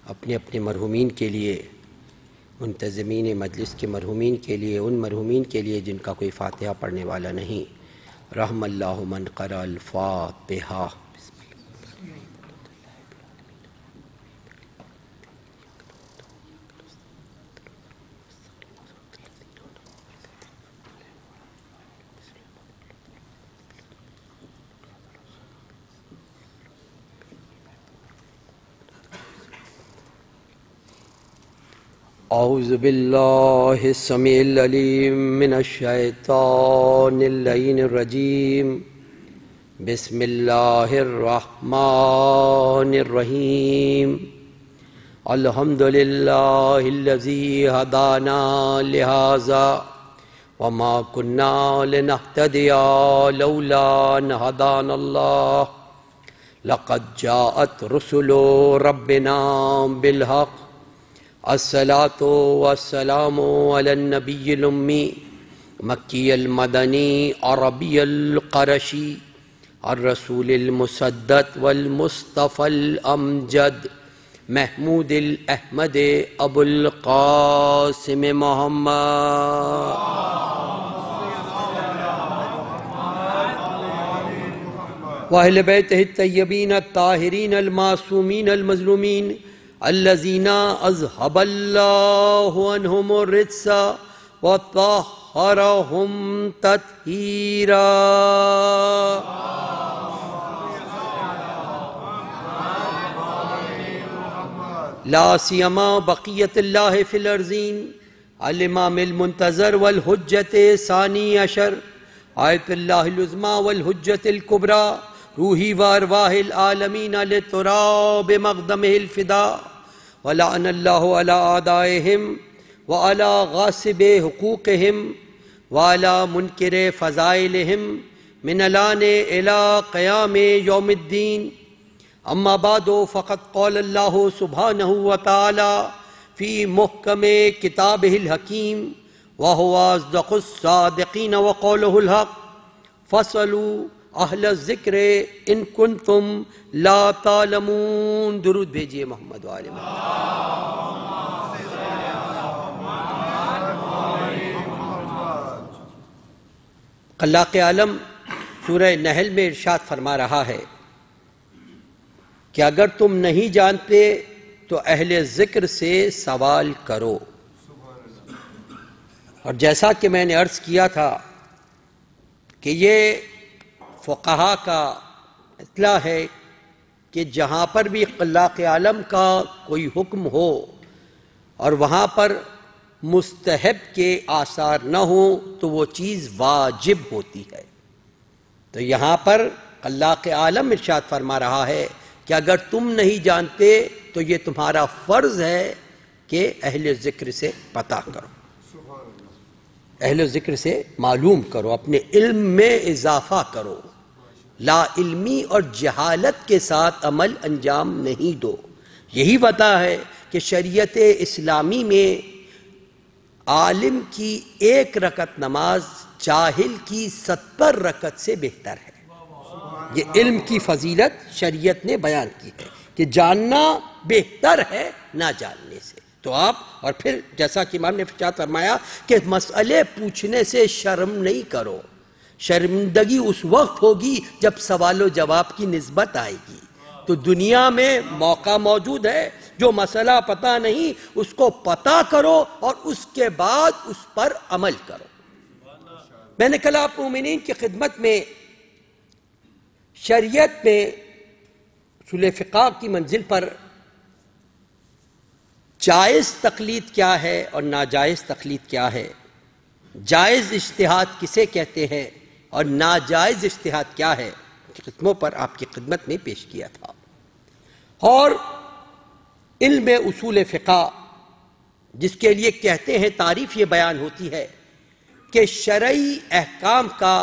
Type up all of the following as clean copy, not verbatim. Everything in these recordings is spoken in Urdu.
اپنے اپنے مرحومین کے لیے، منتظمین مجلس کے مرحومین کے لیے، ان مرحومین کے لیے جن کا کوئی فاتحہ پڑھنے والا نہیں، رحم اللہ من قرأ الفاتحہ۔ اعوذ باللہ السمیع العلیم من الشیطان اللعین الرجیم، بسم اللہ الرحمن الرحیم، الحمدللہ الذی ہدانا لہذا وما کننا لنہتدی لولا ان ہدانا اللہ، لقد جاءت رسل ربنا بالحق، الصلاة والسلام علی النبی الامی، مکی المدنی عربی القرشی، الرسول المسدد والمصطفى الامجد، محمود الاحمد ابو القاسم محمد، واہل بیتہ الطیبین الطاہرین المعصومین المظلومین، الذین اذہب اللہ عنہم الرجس وطہرہم تطہیرا۔ لا سیما بقیت اللہ فی الارضین، الامام المنتظر والحجت ثانی عشر، آیت اللہ العظمی والحجت الکبریٰ، روحی وارواح العالمین لتراب مقدمہ الفدا، ولعن اللہ علی اعدائہم وعلی غاصب حقوقہم وعلی منکر فضائلہم من الان الی قیام یوم الدین۔ اما بعد فقد قال اللہ سبحانہ وتعالی فی محکم کتابہ الحکیم، وہو اصدق الصادقین وقولہ الحق، فاسألوا اہل الذکر ان کنتم لا تعلمون۔ درود بھیجئے محمد وآل محمد۔ خلاق عالم سورہ نحل میں ارشاد فرما رہا ہے کہ اگر تم نہیں جانتے تو اہل ذکر سے سوال کرو، اور جیسا کہ میں نے عرض کیا تھا کہ یہ فقہا کا اطلاع ہے کہ جہاں پر بھی خلاق عالم کا کوئی حکم ہو اور وہاں پر مستحب کے آثار نہ ہوں تو وہ چیز واجب ہوتی ہے۔ تو یہاں پر خلاق عالم ارشاد فرما رہا ہے کہ اگر تم نہیں جانتے تو یہ تمہارا فرض ہے کہ اہل ذکر سے پتہ کرو، اہل ذکر سے معلوم کرو، اپنے علم میں اضافہ کرو، لا علمی اور جہالت کے ساتھ عمل انجام نہیں دو۔ یہی وجہ ہے کہ شریعت اسلامی میں عالم کی 1 رکعت نماز جاہل کی 70 رکعت سے بہتر ہے۔ یہ علم کی فضیلت شریعت نے بیان کی ہے کہ جاننا بہتر ہے نہ جاننے سے۔ تو آپ اور پھر جیسا کہ امام نے ارشاد فرمایا کہ مسئلے پوچھنے سے شرم نہیں کرو، شرمندگی اس وقت ہوگی جب سوال و جواب کی نسبت آئے گی۔ تو دنیا میں موقع موجود ہے، جو مسئلہ پتہ نہیں اس کو پتہ کرو اور اس کے بعد اس پر عمل کرو۔ میں نے کل آپ مومنین کی خدمت میں شریعت میں اصول فقہ کی منزل پر جائز تقلید کیا ہے اور ناجائز تقلید کیا ہے، جائز اجتہاد کسے کہتے ہیں اور ناجائز اجتہاد کیا ہے، قسموں پر آپ کی خدمت میں پیش کیا تھا۔ اور علم اصول فقہ جس کے لیے کہتے ہیں تعریف یہ بیان ہوتی ہے کہ شرعی احکام کا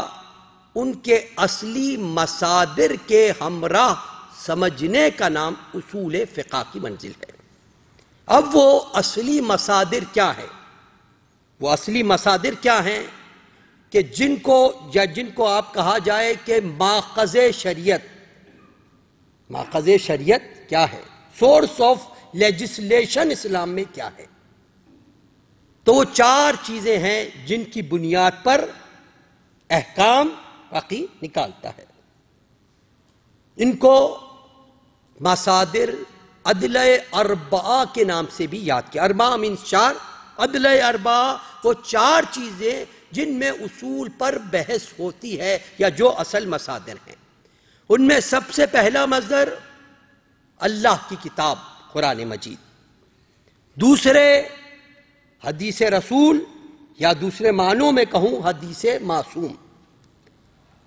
ان کے اصلی مصادر کے ہمراہ سمجھنے کا نام اصول فقہ کی منزل ہے۔ اب وہ اصلی مصادر کیا ہے؟ وہ اصلی مصادر کیا ہیں کہ جن کو آپ کہا جائے کہ ماخذ شریعت، ماخذ شریعت کیا ہے، سورس آف لیجسلیشن اسلام میں کیا ہے؟ تو وہ 4 چیزیں ہیں جن کی بنیاد پر احکام فقی نکالتا ہے. ان کو مصادر عدلہ اربعہ کے نام سے بھی یاد کیا. اربعہ مینس 4، عدلہ اربعہ وہ 4 چیزیں جن میں اصول پر بحث ہوتی ہے یا جو اصل مصادر ہیں. ان میں سب سے پہلا مصدر اللہ کی کتاب قرآن مجید، دوسرے حدیث رسول یا دوسرے معنوں میں کہوں حدیث معصوم،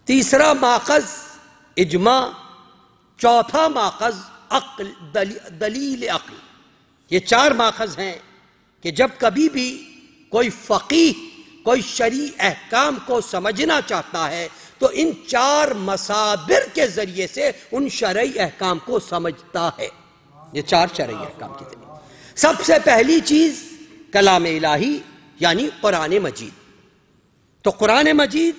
تیسرا ماخذ اجماع، چوتھا ماخذ عقل، دلیل عقل. یہ 4 ماخذ ہیں کہ جب کبھی بھی کوئی فقیہ کوئی شرعی احکام کو سمجھنا چاہتا ہے تو ان 4 مصادر کے ذریعے سے ان شرعی احکام کو سمجھتا ہے. یہ 4 شرعی احکام کی ذریعے. سب سے پہلی چیز کلام الہی یعنی قرآن مجید. تو قرآن مجید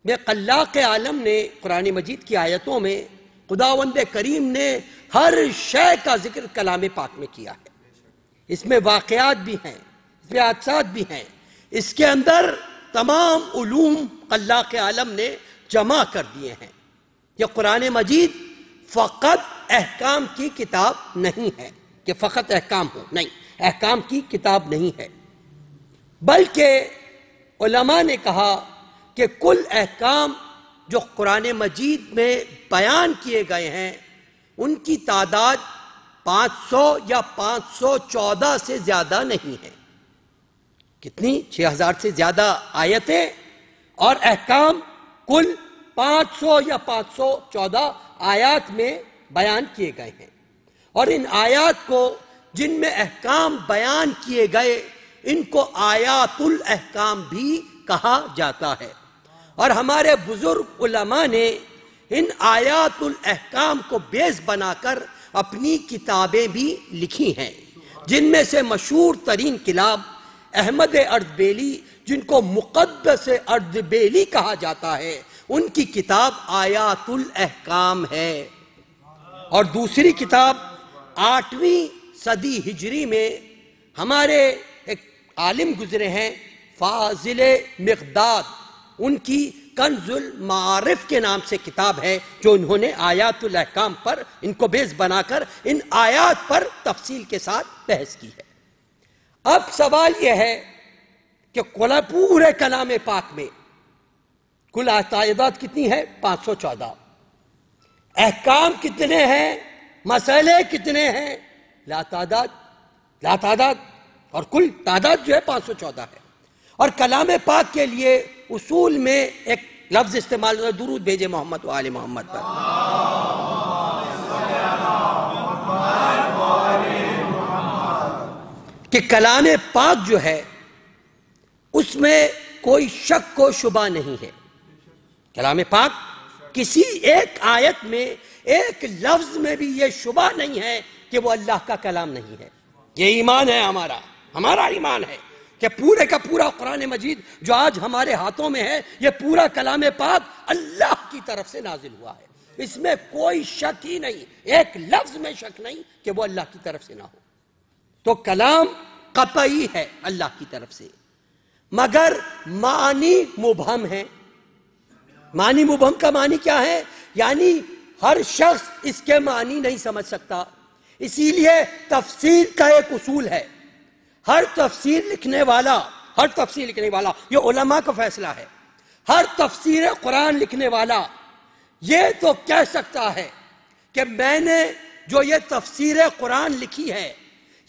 میں خلاق عالم نے قرآن مجید کی آیتوں میں خداوند کریم نے ہر شے کا ذکر کلام پاک میں کیا ہے. اس میں واقعات بھی ہیں، اس میں حادثات بھی ہیں، اس کے اندر تمام علوم خلاق عالم نے جمع کر دیے ہیں. یہ قرآن مجید فقط احکام کی کتاب نہیں ہے کہ فقط احکام ہو، نہیں، احکام کی کتاب نہیں ہے، بلکہ علماء نے کہا کہ کل احکام جو قرآن مجید میں بیان کیے گئے ہیں ان کی تعداد 500 یا 514 سے زیادہ نہیں ہے. کتنی؟ 6000 سے زیادہ آیتیں اور احکام کل 500 یا 514 آیات میں بیان کیے گئے ہیں. اور ان آیات کو جن میں احکام بیان کیے گئے ان کو آیات الاحکام بھی کہا جاتا ہے. اور ہمارے بزرگ علماء نے ان آیات الاحکام کو بیس بنا کر اپنی کتابیں بھی لکھی ہیں، جن میں سے مشہور ترین کتاب احمد اردبیلی، جن کو مقدس اردبیلی کہا جاتا ہے، ان کی کتاب آیات الاحکام ہے. اور دوسری کتاب 8ویں صدی ہجری میں ہمارے ایک عالم گزرے ہیں فاضل مقداد، ان کی کنز المعارف کے نام سے کتاب ہے جو انہوں نے آیات الاحکام پر ان کو بیس بنا کر ان آیات پر تفصیل کے ساتھ بحث کی ہے. اب سوال یہ ہے کہ پورے کلام پاک میں کل تعداد کتنی ہے؟ 514. احکام کتنے ہیں؟ مسئلے کتنے ہیں؟ لا تعداد، اور کل تعداد جو ہے 514 ہے. اور کلام پاک کے لیے اصول میں ایک لفظ استعمال ہوتا ہے، درود بھیجے محمد و آل محمد پر. کہ کلام پاک جو ہے اس میں کوئی شک و شبہ نہیں ہے. کلام پاک کسی ایک آیت میں ایک لفظ میں بھی یہ شبہ نہیں ہے کہ وہ اللہ کا کلام نہیں ہے. یہ ایمان ہے ہمارا ایمان ہے کہ پورے کا پورا قرآن مجید جو آج ہمارے ہاتھوں میں ہے یہ پورا کلام پاک اللہ کی طرف سے نازل ہوا ہے. اس میں کوئی شک ہی نہیں، ایک لفظ میں شک نہیں کہ وہ اللہ کی طرف سے نہ ہو. تو کلام قطعی ہے اللہ کی طرف سے، مگر معنی مبہم ہے. معنی مبہم کا معنی کیا ہے؟ یعنی ہر شخص اس کے معنی نہیں سمجھ سکتا. اسی لیے تفسیر کا ایک اصول ہے، ہر تفسیر لکھنے والا یہ علماء کا فیصلہ ہے، ہر تفسیر قرآن لکھنے والا یہ تو کہہ سکتا ہے کہ میں نے جو یہ تفسیر قرآن لکھی ہے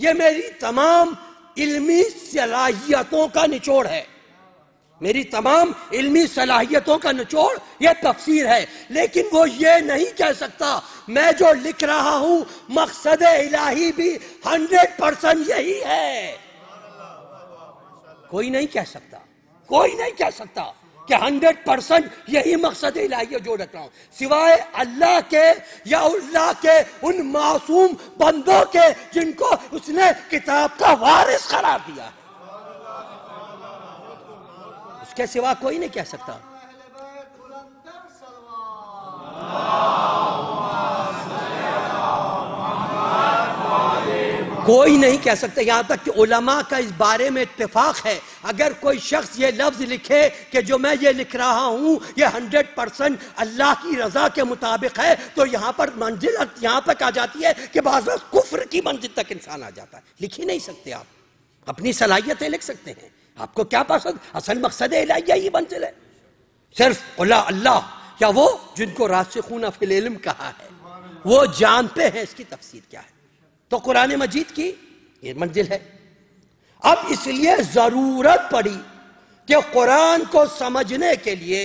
یہ میری تمام علمی صلاحیتوں کا نچوڑ ہے، میری تمام علمی صلاحیتوں کا نچوڑ یہ تفسیر ہے. لیکن وہ یہ نہیں کہہ سکتا میں جو لکھ رہا ہوں مقصد الہی بھی 100% یہی ہے. کوئی نہیں کہہ سکتا کہ 100% یہی مقصد الہی جو رکھ رہا ہوں، سوائے اللہ کے یا اللہ کے ان معصوم بندوں کے جن کو اس نے کتاب کا وارث قرار دیا ہے. اس کے سوا کوئی نہیں کہہ سکتا. کوئی نہیں کہہ سکتا، یہاں تک کہ علماء کا اس بارے میں اتفاق ہے، اگر کوئی شخص یہ لفظ لکھے کہ جو میں یہ لکھ رہا ہوں یہ 100% اللہ کی رضا کے مطابق ہے، تو یہاں پر منزل یہاں تک آ جاتی ہے کہ بعض وقت کفر کی منزل تک انسان آ جاتا ہے۔ لکھ ہی نہیں سکتے آپ، اپنی صلاحیتیں لکھ سکتے ہیں، آپ کو کیا پسند؟ اصل مقصد الہیہ ہی منزل ہے، صرف اللہ یا وہ جن کو راسخون فی العلم کہا ہے وہ جانتے ہیں اس کی تفسیر کیا ہے۔ تو قرآن مجید کی یہ منزل ہے۔ اب اس لیے ضرورت پڑی کہ قرآن کو سمجھنے کے لیے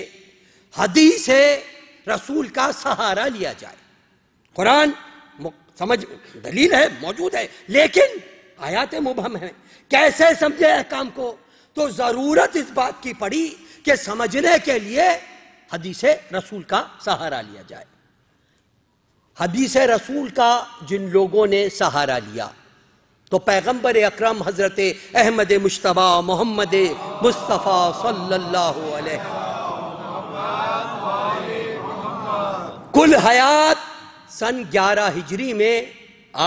حدیث رسول کا سہارا لیا جائے۔ قرآن سمجھ دلیل ہے، موجود ہے، لیکن آیات مبہم ہیں، کیسے سمجھے احکام کو؟ تو ضرورت اس بات کی پڑی کہ سمجھنے کے لیے حدیث رسول کا سہارا لیا جائے۔ حدیث رسول کا جن لوگوں نے سہارا لیا تو پیغمبر اکرم حضرت احمد مجتبی محمد مصطفیٰ صلی اللہ علیہ کل حیات سن 11 ہجری میں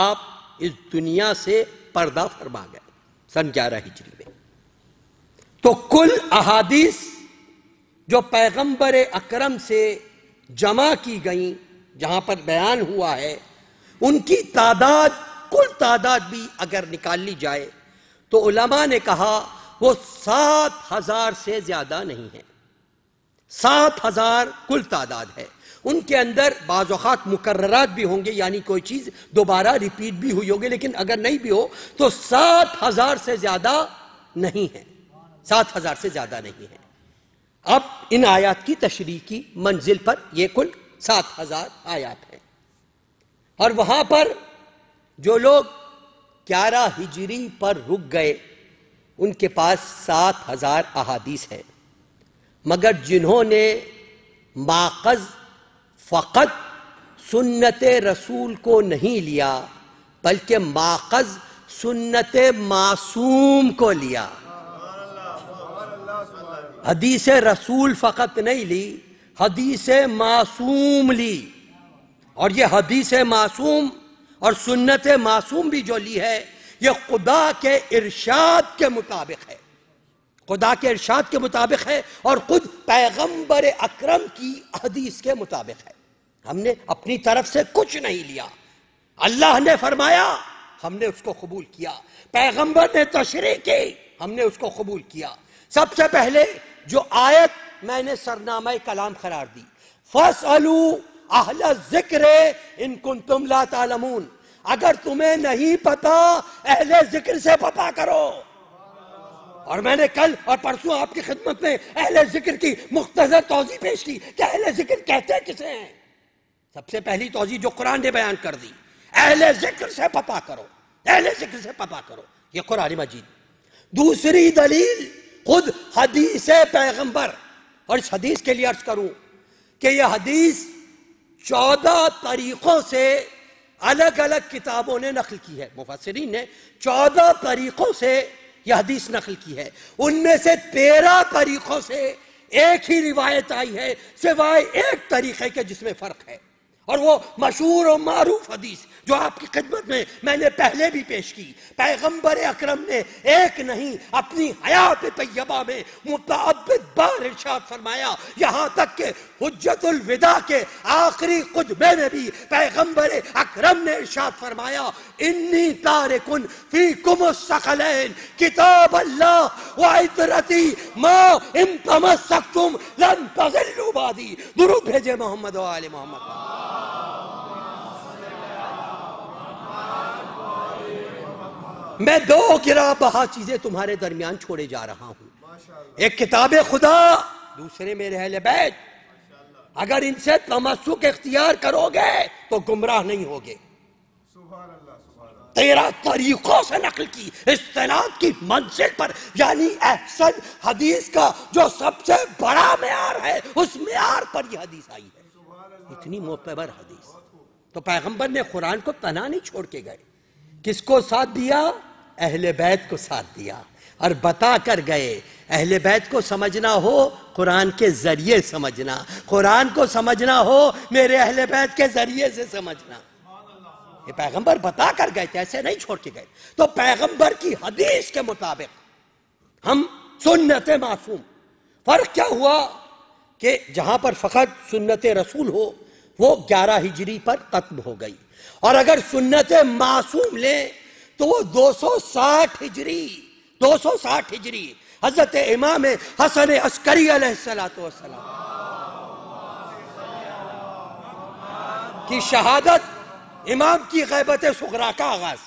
آپ اس دنیا سے پردہ فرما گئے، سن 11 ہجری میں۔ تو کل احادیث جو پیغمبر اکرم سے جمع کی گئیں، جہاں پر بیان ہوا ہے، ان کی تعداد، کل تعداد بھی اگر نکال لی جائے تو علماء نے کہا وہ 7,000 سے زیادہ نہیں ہے۔ 7,000 کل تعداد ہے۔ ان کے اندر بعض اوقات مکررات بھی ہوں گے، یعنی کوئی چیز دوبارہ ریپیٹ بھی ہوئی ہوگی، لیکن اگر نہیں بھی ہو تو 7,000 سے زیادہ نہیں ہے، 7,000 سے زیادہ نہیں ہے۔ اب ان آیات کی تشریح کی منزل پر یہ کل 7,000 آیات ہیں، اور وہاں پر جو لوگ 11 ہجری پر رک گئے ان کے پاس 7,000 احادیث ہیں، مگر جنہوں نے ماخذ فقط سنت رسول کو نہیں لیا بلکہ ماخذ سنت معصوم کو لیا، حدیث رسول فقط نہیں لی، حدیث معصوم لی، اور یہ حدیث معصوم اور سنت معصوم بھی جو لی ہے یہ خدا کے ارشاد کے مطابق ہے، خدا کے ارشاد کے مطابق ہے، اور خود پیغمبر اکرم کی حدیث کے مطابق ہے۔ ہم نے اپنی طرف سے کچھ نہیں لیا، اللہ نے فرمایا ہم نے اس کو قبول کیا، پیغمبر نے تشریح کی ہم نے اس کو قبول کیا۔ سب سے پہلے جو آیت میں نے سرنامہ کلام قرار دی، فَاسْأَلُوا أَهْلَ الذِّكْرِ إِن كُنتُمْ لَا تَعْلَمُونَ، اگر تمہیں نہیں پتا اہل ذکر سے پتا کرو۔ اور میں نے کل اور پرسوں آپ کی خدمت میں اہل ذکر کی مختصر توضیح پیش کی کہ اہل ذکر کہتے کسے ہیں۔ سب سے پہلی توضیح جو قرآن نے بیان کر دی، اہل ذکر سے پتا کرو، اہل ذکر سے پتا کرو، یہ قرآن مجید۔ دوسری دلیل خود حدیث پیغمبر، اور اس حدیث کے لیے عرض کروں کہ یہ حدیث 14 طریقوں سے الگ الگ کتابوں نے نقل کی ہے، مفسرین نے 14 طریقوں سے یہ حدیث نقل کی ہے، ان میں سے 13 طریقوں سے ایک ہی روایت آئی ہے سوائے ایک طریقے کے جس میں فرق ہے، اور وہ مشہور و معروف حدیث جو آپ کی خدمت میں نے پہلے بھی پیش کی۔ پیغمبر اکرم نے ایک نہیں اپنی حیات طیبہ میں متعدد بار ارشاد فرمایا، یہاں تک کہ حجت الوداع کے آخری خطبے میں بھی پیغمبر اکرم نے ارشاد فرمایا، انی تارکن فیکم الثقلین کتاب اللہ وعطرتی ما ان تمسکتم لن تضلوا بعدی۔ درود بھیجے محمد و آل محمد۔ میں 2 گراں بہا چیزیں تمہارے درمیان چھوڑے جا رہا ہوں، ایک کتاب خدا، دوسرے میرے اہل بیت۔ اگر ان سے تمسک اختیار کرو گے تو گمراہ نہیں ہوگے۔ 13 طریقوں سے نقل کی استناد کی منزل پر، یعنی احسن حدیث کا جو سب سے بڑا معیار ہے اس معیار پر یہ حدیث آئی ہے، اتنی معتبر حدیث۔ تو پیغمبر نے قرآن کو تنہا نہیں چھوڑ کے گئے، کس کو ساتھ دیا؟ اہل بیت کو ساتھ دیا، اور بتا کر گئے اہل بیت کو سمجھنا ہو قرآن کے ذریعے سمجھنا، قرآن کو سمجھنا ہو میرے اہل بیت کے ذریعے سے سمجھنا۔ یہ پیغمبر بتا کر گئے تھے، ایسے نہیں چھوڑ کے گئے. تو پیغمبر کی حدیث کے مطابق ہم سنت معصوم. فرق کیا ہوا کہ جہاں پر فقط سنت رسول ہو وہ 11 ہجری پر ختم ہو گئی، اور اگر سنت معصوم لیں تو وہ 260 ہجری حضرت امام حسن عسکری علیہ السلام کی شہادت، امام کی غیبت صغریٰ کا آغاز.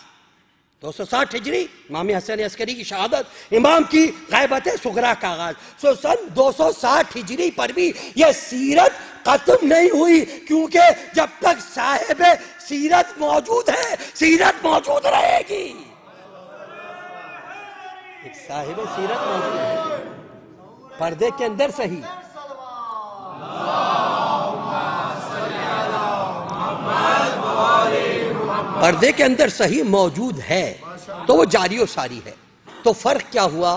260 ہجری امام حسن عسکری کی شہادت، امام کی غیبت صغریٰ کا آغاز. سن 260 ہجری پر بھی یہ سیرت ختم نہیں ہوئی، کیونکہ جب تک صاحب سیرت موجود ہے سیرت موجود رہے گی. ایک صاحب سیرت موجود ہے، پردے کے اندر صحیح، پردے کے اندر صحیح موجود ہے تو وہ جاری و ساری ہے. تو فرق کیا ہوا؟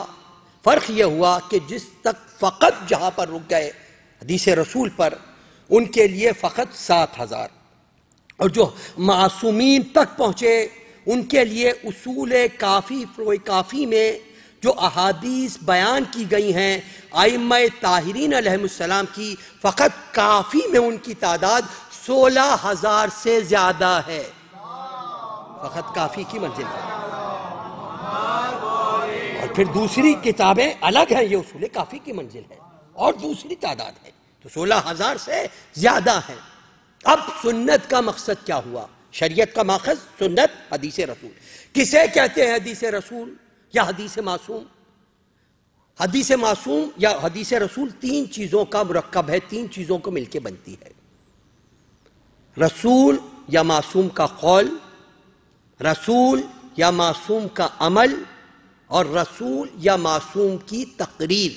فرق یہ ہوا کہ جس تک فقط جہاں پر رک گئے حدیث رسول پر ان کے لیے فقط 7,000، اور جو معصومین تک پہنچے ان کے لیے اصول کافی فروع کافی میں جو احادیث بیان کی گئی ہیں ائمہ طاہرین علیہ السلام کی، فقط کافی میں ان کی تعداد 16,000 سے زیادہ ہے. فقط کافی کی منزل ہے. اور پھر دوسری کتابیں الگ ہیں، یہ اصول کافی کی منزل ہے اور دوسری تعداد ہے، تو 16,000 سے زیادہ ہے. اب سنت کا مقصد کیا ہوا؟ شریعت کا ماخذ سنت، حدیث رسول. کسے کہتے ہیں حدیث رسول یا حدیث معصوم؟ حدیث معصوم یا حدیث رسول 3 چیزوں کا مرکب ہے، 3 چیزوں کو مل کے بنتی ہے. رسول یا معصوم کا قول، رسول یا معصوم کا عمل، اور رسول یا معصوم کی تقریر.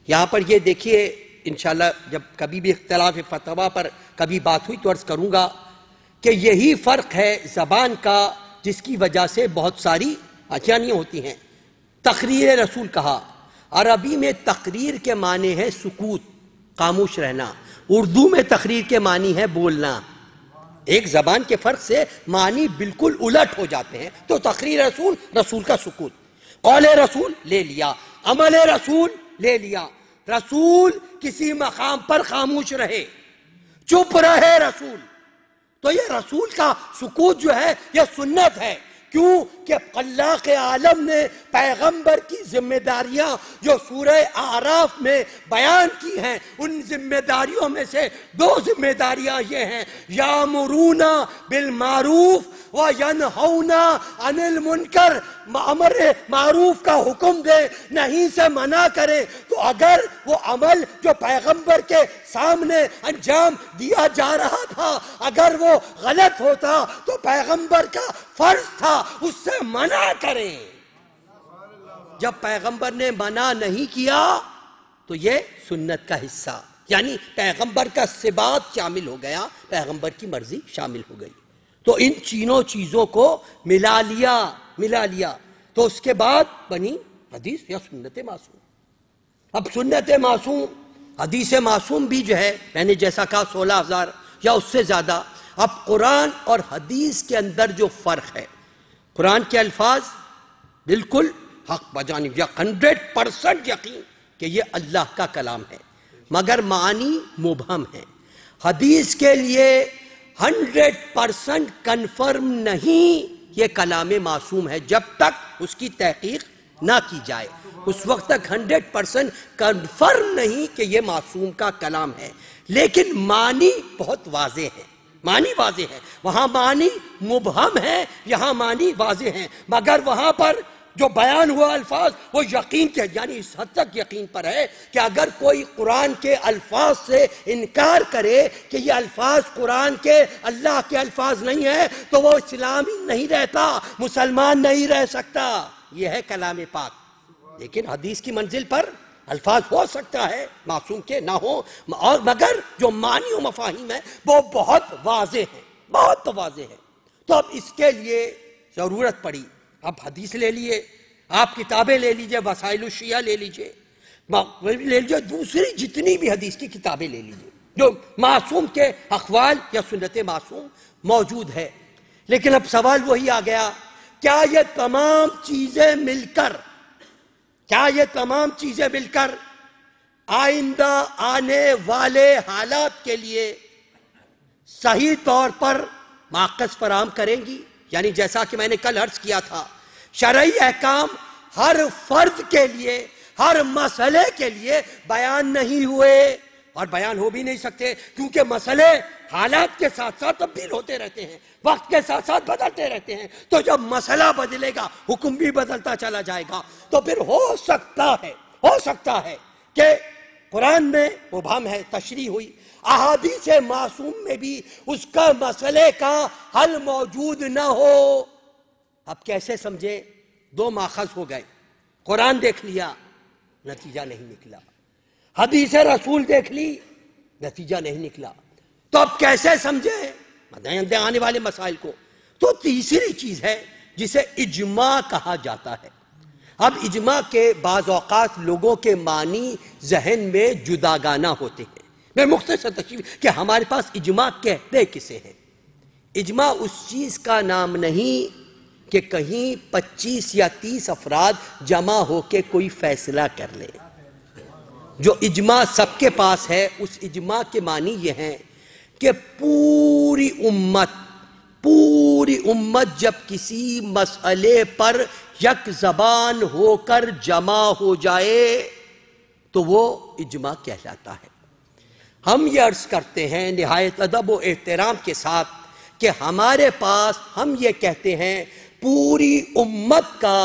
یہاں پر یہ دیکھیے، انشاءاللہ جب کبھی بھی اختلاف فتویٰ پر کبھی بات ہوئی تو عرض کروں گا کہ یہی فرق ہے زبان کا جس کی وجہ سے بہت ساری آسانیاں ہوتی ہیں. تقریر رسول کہا، عربی میں تقریر کے معنی ہے سکوت، خاموش رہنا. اردو میں تقریر کے معنی ہے بولنا. ایک زبان کے فرق سے معنی بالکل الٹ ہو جاتے ہیں. تو تقریر رسول، رسول کا سکوت. قول رسول لے لیا، عمل رسول لے لیا. رسول کسی مقام پر خاموش رہے، چپ رہے رسول. تو یہ رسول کا سکوت جو ہے یہ سنت ہے. کیوں کہ خلاق عالم نے پیغمبر کی ذمہ داریاں جو سورہ اعراف میں بیان کی ہیں، ان ذمہ داریوں میں سے 2 ذمہ داریاں یہ ہیں: یامرون بالمعروف وینہون عن المنکر. امر معروف کا حکم دے، نہیں سے منع کرے. تو اگر وہ عمل جو پیغمبر کے سامنے انجام دیا جا رہا تھا اگر وہ غلط ہوتا تو پیغمبر کا فرض تھا اس سے منع کریں. جب پیغمبر نے منع نہیں کیا تو یہ سنت کا حصہ، یعنی پیغمبر کا ثبات شامل ہو گیا، پیغمبر کی مرضی شامل ہو گئی. تو ان تینوں چیزوں کو ملا لیا تو اس کے بعد بنی حدیث یا سنت معصوم. اب سنت معصوم، حدیث معصوم بھی جو ہے میں نے جیسا کہا 16,000 یا اس سے زیادہ. اب قرآن اور حدیث کے اندر جو فرق ہے، قرآن کے الفاظ بالکل حق بجانب یا 100% یقین کہ یہ اللہ کا کلام ہے، مگر معنی مبہم ہے. حدیث کے لیے 100% کنفرم نہیں یہ کلام معصوم ہے جب تک اس کی تحقیق نہ کی جائے. اس وقت تک 100% کنفرم نہیں کہ یہ معصوم کا کلام ہے، لیکن معنی بہت واضح ہے. معنی واضح ہے، وہاں معنی مبہم ہے، یہاں معنی واضح ہیں. مگر وہاں پر جو بیان ہوا الفاظ وہ یقین کے، یعنی اس حد تک یقین پر ہے کہ اگر کوئی قرآن کے الفاظ سے انکار کرے کہ یہ الفاظ قرآن کے اللہ کے الفاظ نہیں ہیں تو وہ اسلامی نہیں رہتا، مسلمان نہیں رہ سکتا. یہ ہے کلام پاک. لیکن حدیث کی منزل پر الفاظ ہو سکتا ہے معصوم کے نہ ہو، اور مگر جو معنی و مفاہیم ہے وہ بہت واضح ہے، بہت واضح ہے. تو اب اس کے لیے ضرورت پڑی. اب حدیث لے لیے، آپ کتابیں لے لیجئے، وسائل الشیعہ لے لیجئے، دوسری جتنی بھی حدیث کی کتابیں لے لیجئے جو معصوم کے اقوال یا سنت معصوم موجود ہے. لیکن اب سوال وہی آ گیا، کیا یہ تمام چیزیں مل کر آئندہ آنے والے حالات کے لیے صحیح طور پر ماخذ فراہم کریں گی؟ یعنی جیسا کہ میں نے کل عرض کیا تھا، شرعی احکام ہر فرد کے لیے، ہر مسئلے کے لیے بیان نہیں ہوئے اور بیان ہو بھی نہیں سکتے، کیونکہ مسئلے حالات کے ساتھ ساتھ تبدیل ہوتے رہتے ہیں، وقت کے ساتھ ساتھ بدلتے رہتے ہیں۔ تو جب مسئلہ بدلے گا حکم بھی بدلتا چلا جائے گا۔ تو پھر ہو سکتا ہے کہ قرآن میں مبہم ہے، تشریح ہوئی، احادیث معصوم میں بھی اس کا مسئلے کا حل موجود نہ ہو۔ اب کیسے سمجھے؟ دو ماخذ ہو گئے، قرآن دیکھ لیا، نتیجہ نہیں نکلا، حدیث رسول دیکھ لی، نتیجہ نہیں نکلا، تو اب کیسے سمجھے آنے والے مسائل کو؟ تو تیسری چیز ہے جسے اجماع کہا جاتا ہے۔ اب اجماع کے بعض اوقات لوگوں کے معنی ذہن میں جداگانہ ہوتے ہیں۔ میں مختصر تشریح کہ ہمارے پاس اجماع کہتے کسے ہیں؟ اجماع اس چیز کا نام نہیں کہ کہیں 25 یا 30 افراد جمع ہو کے کوئی فیصلہ کر لے۔ جو اجماع سب کے پاس ہے، اس اجماع کے معنی یہ ہیں کہ پوری امت جب کسی مسئلے پر یک زبان ہو کر جمع ہو جائے تو وہ اجماع کہلاتا ہے۔ ہم یہ عرض کرتے ہیں نہایت ادب و احترام کے ساتھ کہ ہمارے پاس، ہم یہ کہتے ہیں، پوری امت کا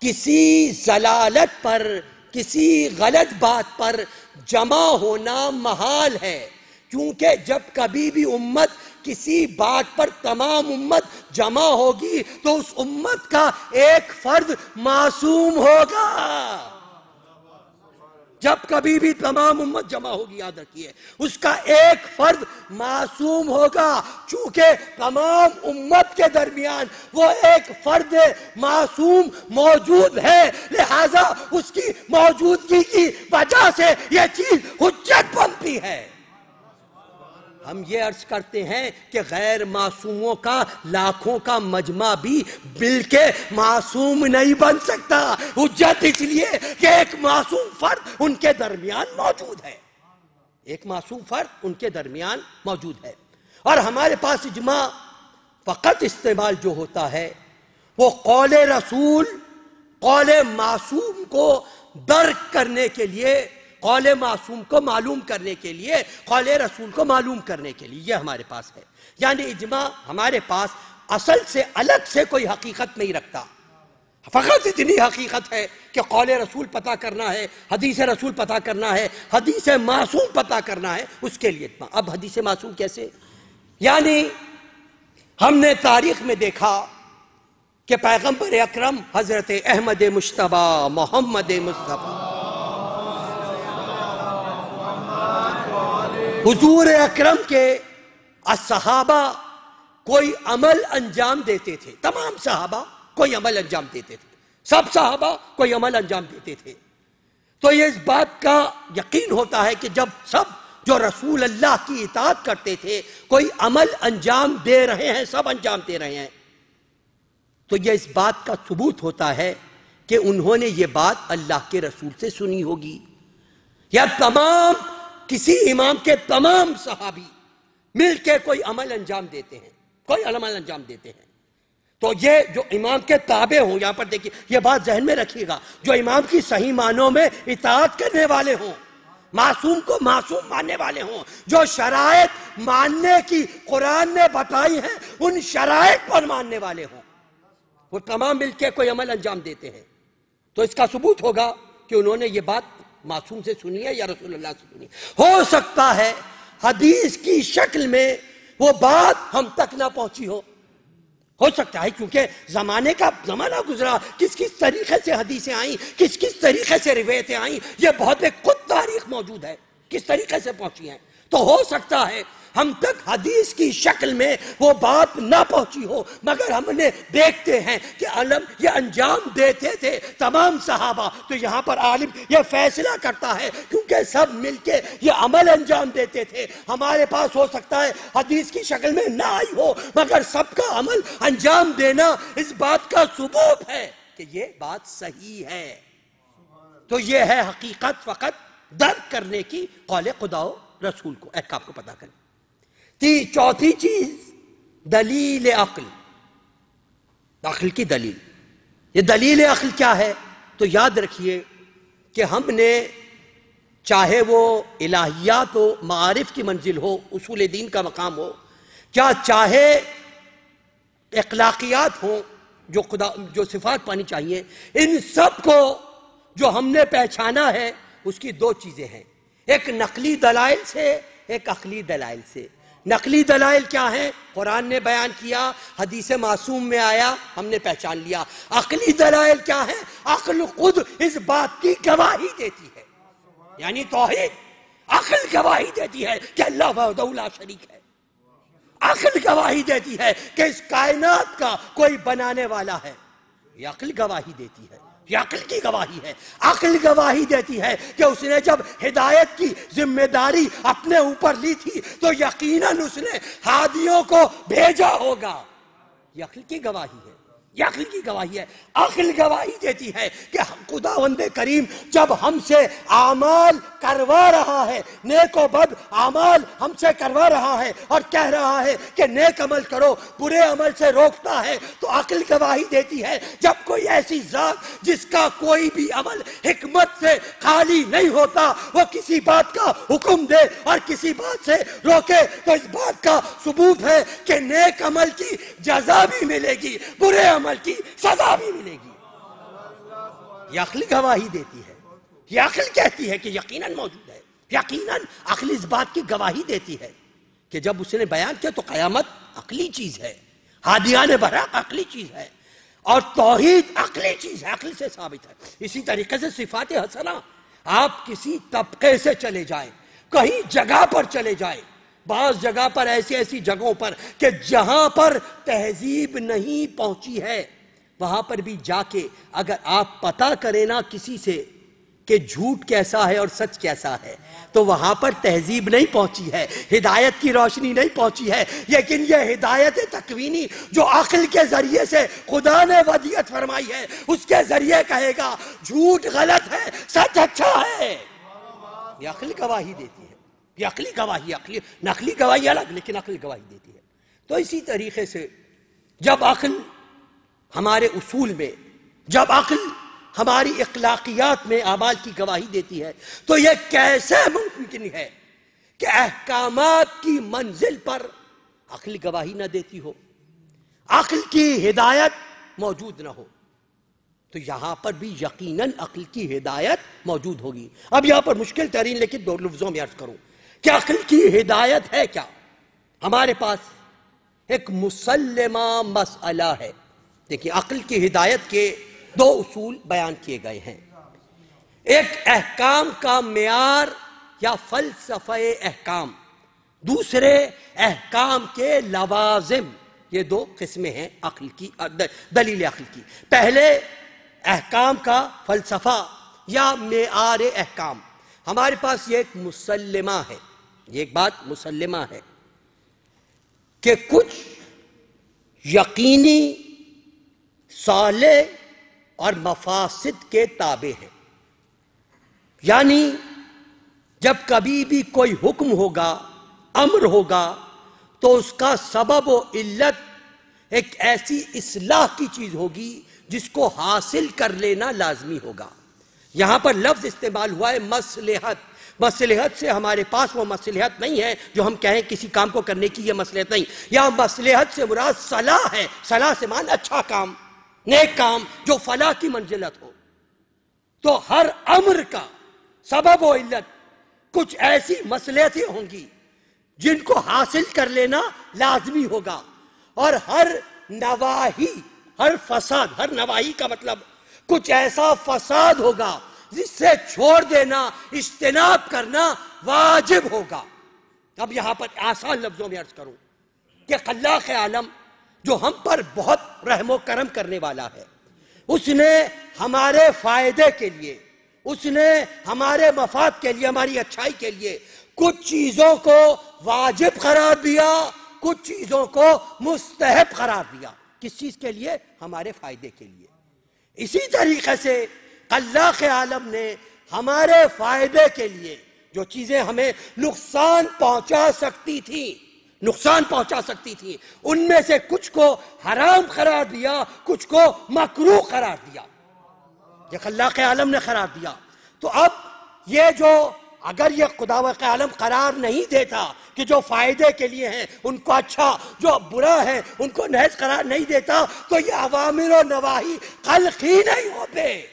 کسی ضلالت پر، کسی غلط بات پر جمع ہونا محال ہے، کیونکہ جب کبھی بھی امت کسی بات پر تمام امت جمع ہوگی تو اس امت کا ایک فرد معصوم ہوگا۔ جب کبھی بھی تمام امت جمع ہوگی، یاد رکھیے، اس کا ایک فرد معصوم ہوگا، چونکہ تمام امت کے درمیان وہ ایک فرد معصوم موجود ہے، لہذا اس کی موجودگی کی وجہ سے یہ چیز حجت بنتی ہے۔ ہم یہ عرض کرتے ہیں کہ غیر معصوموں کا لاکھوں کا مجمع بھی مل کے معصوم نہیں بن سکتا، حجت اس لیے کہ ایک معصوم فرد ان کے درمیان موجود ہے، ایک معصوم فرد ان کے درمیان موجود ہے۔ اور ہمارے پاس اجماع فقط استعمال جو ہوتا ہے وہ قول رسول، قول معصوم کو درک کرنے کے لیے، قول معصوم کو معلوم کرنے کے لیے، قول رسول کو معلوم کرنے کے لیے، یہ ہمارے پاس ہے۔ یعنی اجماع ہمارے پاس اصل سے الگ سے کوئی حقیقت نہیں رکھتا، فقط اتنی حقیقت ہے کہ قول رسول پتہ کرنا ہے، حدیث رسول پتہ کرنا ہے، حدیث معصوم پتہ کرنا ہے، اس کے لیے اجماع۔ اب حدیث معصوم کیسے؟ یعنی ہم نے تاریخ میں دیکھا کہ پیغمبر اکرم حضرت احمد مجتبی محمد مصطفیٰ حضور اکرم کے الصحابہ کوئی عمل انجام دیتے تھے، تمام صحابہ کوئی عمل انجام دیتے تھے، سب صحابہ کوئی عمل انجام دیتے تھے، تو یہ اس بات کا یقین ہوتا ہے کہ جب سب جو رسول اللہ کی اطاعت کرتے تھے کوئی عمل انجام دے رہے ہیں، سب انجام دے رہے ہیں، تو یہ اس بات کا ثبوت ہوتا ہے کہ انہوں نے یہ بات اللہ کے رسول سے سنی ہوگی، یا تمام کسی امام کے تمام صحابی مل کے کوئی عمل انجام دیتے ہیں، کوئی عمل انجام دیتے ہیں، تو یہ جو امام کے تابع ہوں، یہاں پر دیکھیے یہ بات ذہن میں رکھیے گا، جو امام کی صحیح معنوں میں اطاعت کرنے والے ہوں، معصوم کو معصوم ماننے والے ہوں، جو شرائط ماننے کی قرآن نے بتائی ہیں ان شرائط پر ماننے والے ہوں، وہ تمام مل کے کوئی عمل انجام دیتے ہیں، تو اس کا ثبوت ہوگا کہ انہوں نے یہ بات معصوم سے سنی ہے یا رسول اللہ سے سنی ہے۔ ہو سکتا ہے حدیث کی شکل میں وہ بات ہم تک نہ پہنچی ہو سکتا ہے، کیونکہ زمانہ گزرا، کس طریقے سے حدیثیں آئیں، کس طریقے سے روایتیں آئیں، یہ بہت ایک خود تاریخ موجود ہے، کس طریقے سے پہنچی ہیں، تو ہو سکتا ہے ہم تک حدیث کی شکل میں وہ بات نہ پہنچی ہو، مگر ہم نے دیکھتے ہیں کہ علم یہ انجام دیتے تھے تمام صحابہ. تو یہاں پر عالم یہ فیصلہ کرتا ہے کیونکہ سب مل کے یہ عمل انجام دیتے تھے. ہمارے پاس ہو سکتا ہے حدیث کی شکل میں نہ آئی ہو، مگر سب کا عمل انجام دینا اس بات کا ثبوت ہے کہ یہ بات صحیح ہے. تو یہ ہے حقیقت فقط درک کرنے کی قول خدا و رسول کو، احکام کو پتہ کریں. چوتھی چیز دلیل عقل، عقل کی دلیل. یہ دلیل عقل کیا ہے؟ تو یاد رکھیے کہ ہم نے چاہے وہ الہیات و معارف کی منزل ہو، اصول دین کا مقام ہو، کیا چاہے اخلاقیات ہوں جو صفات پانی چاہیے، ان سب کو جو ہم نے پہچانا ہے اس کی دو چیزیں ہیں، ایک نقلی دلائل سے، ایک عقلی دلائل سے. نقلی دلائل کیا ہیں؟ قرآن نے بیان کیا، حدیث معصوم میں آیا، ہم نے پہچان لیا. عقلی دلائل کیا ہیں؟ عقل خود اس بات کی گواہی دیتی ہے، یعنی توحید. عقل گواہی دیتی ہے کہ اللہ وحدہ لا شریک ہے. عقل گواہی دیتی ہے کہ اس کائنات کا کوئی بنانے والا ہے. یہ عقل گواہی دیتی ہے، یہ عقل کی گواہی ہے. عقل گواہی دیتی ہے کہ اس نے جب ہدایت کی ذمہ داری اپنے اوپر لی تھی تو یقیناً اس نے ہادیوں کو بھیجا ہوگا. یہ عقل کی گواہی ہے، یہ عقل کی گواہی ہے. عقل گواہی دیتی ہے کہ خداوند کریم جب ہم سے اعمال کروا رہا ہے، نیک و بد اعمال ہم سے کروا رہا ہے اور کہہ رہا ہے کہ نیک عمل کرو، برے عمل سے روکتا ہے، تو عقل گواہی دیتی ہے جب کوئی ایسی ذات جس کا کوئی بھی عمل حکمت سے خالی نہیں ہوتا وہ کسی بات کا حکم دے اور کسی بات سے روکے، تو اس بات کا ثبوت ہے کہ نیک عمل کی جزا بھی ملے گی، برے عمل کی سزا بھی ملے گی. یہ عقل گواہی دیتی ہے. یہ عقل کہتی ہے کہ یقیناً موجود ہے. یقیناً عقل اس بات کی گواہی دیتی ہے کہ جب اس نے بیان کیا تو قیامت عقلی چیز ہے، ہادیان براق عقلی چیز ہے، اور توحید عقلی چیز ہے، عقل سے ثابت ہے. اسی طریقے سے صفات حسنہ، آپ کسی طبقے سے چلے جائیں، کہیں جگہ پر چلے جائیں، بعض جگہ پر ایسی جگہوں پر کہ جہاں پر تہذیب نہیں پہنچی ہے، وہاں پر بھی جا کے اگر آپ پتہ کریں نا کسی سے کہ جھوٹ کیسا ہے اور سچ کیسا ہے، تو وہاں پر تہذیب نہیں پہنچی ہے، ہدایت کی روشنی نہیں پہنچی ہے. لیکن یہ ہدایت تکوینی جو عقل کے ذریعے سے خدا نے ودیعت فرمائی ہے، اس کے ذریعے کہے گا جھوٹ غلط ہے، سچ اچھا ہے. یہ عقل گواہی دیتی ہے. یہ عقلی گواہی، عقلی نقلی گواہی الگ، لیکن عقل گواہی دیتی ہے. تو اسی طریقے سے جب عقل ہمارے اصول میں، جب عقل ہماری اخلاقیات میں اعمال کی گواہی دیتی ہے، تو یہ کیسے ممکن ہے کہ احکامات کی منزل پر عقل گواہی نہ دیتی ہو، عقل کی ہدایت موجود نہ ہو؟ تو یہاں پر بھی یقیناً عقل کی ہدایت موجود ہوگی. اب یہاں پر مشکل ترین لیکن دو لفظوں میں عرض کروں کہ عقل کی ہدایت ہے کیا. ہمارے پاس ایک مسلمہ مسئلہ ہے. دیکھیں، عقل کی ہدایت کے دو اصول بیان کیے گئے ہیں. ایک احکام کا معیار یا فلسفہ احکام، دوسرے احکام کے لوازم. یہ دو قسمیں ہیں عقل کی، دلیل عقل کی. پہلے احکام کا فلسفہ یا معیار احکام. ہمارے پاس یہ ایک مسلمہ ہے، یہ ایک بات مسلمہ ہے کہ کچھ یقینی صالح اور مفاسد کے تابع ہیں. یعنی جب کبھی بھی کوئی حکم ہوگا، امر ہوگا، تو اس کا سبب و علت ایک ایسی اصلاح کی چیز ہوگی جس کو حاصل کر لینا لازمی ہوگا. یہاں پر لفظ استعمال ہوا ہے مصلحت. مصلحت سے ہمارے پاس وہ مصلحت نہیں ہے جو ہم کہیں کسی کام کو کرنے کی یہ مصلحت نہیں. یا مصلحت سے مراد صلاح ہے. صلاح سے مان اچھا کام، نیک کام جو فلاح کی منزلت ہو. تو ہر امر کا سبب و علت کچھ ایسی مصلحتیں ہوں گی جن کو حاصل کر لینا لازمی ہوگا. اور ہر نواہی، ہر فساد، ہر نواہی کا مطلب کچھ ایسا فساد ہوگا جس سے چھوڑ دینا، اجتناب کرنا واجب ہوگا. اب یہاں پر آسان لفظوں میں عرض کروں کہ خلاق عالم جو ہم پر بہت رحم و کرم کرنے والا ہے، اس نے ہمارے فائدے کے لیے، اس نے ہمارے مفاد کے لیے، ہماری اچھائی کے لیے کچھ چیزوں کو واجب قرار دیا، کچھ چیزوں کو مستحب قرار دیا۔ کس چیز کے لیے؟ ہمارے فائدے کے لیے۔ اسی طریقے سے خلاق عالم نے ہمارے فائدے کے لیے جو چیزیں ہمیں نقصان پہنچا سکتی تھی ان میں سے کچھ کو حرام قرار دیا، کچھ کو مکروہ قرار دیا۔ یہ خلاق عالم نے قرار دیا۔ تو اب یہ جو اگر یہ خداوند عالم قرار نہیں دیتا کہ جو فائدے کے لیے ہیں ان کو اچھا، جو برا ہے ان کو نحس قرار نہیں دیتا، تو یہ اوامر و نواہی خلق ہی نہیں ہوتے۔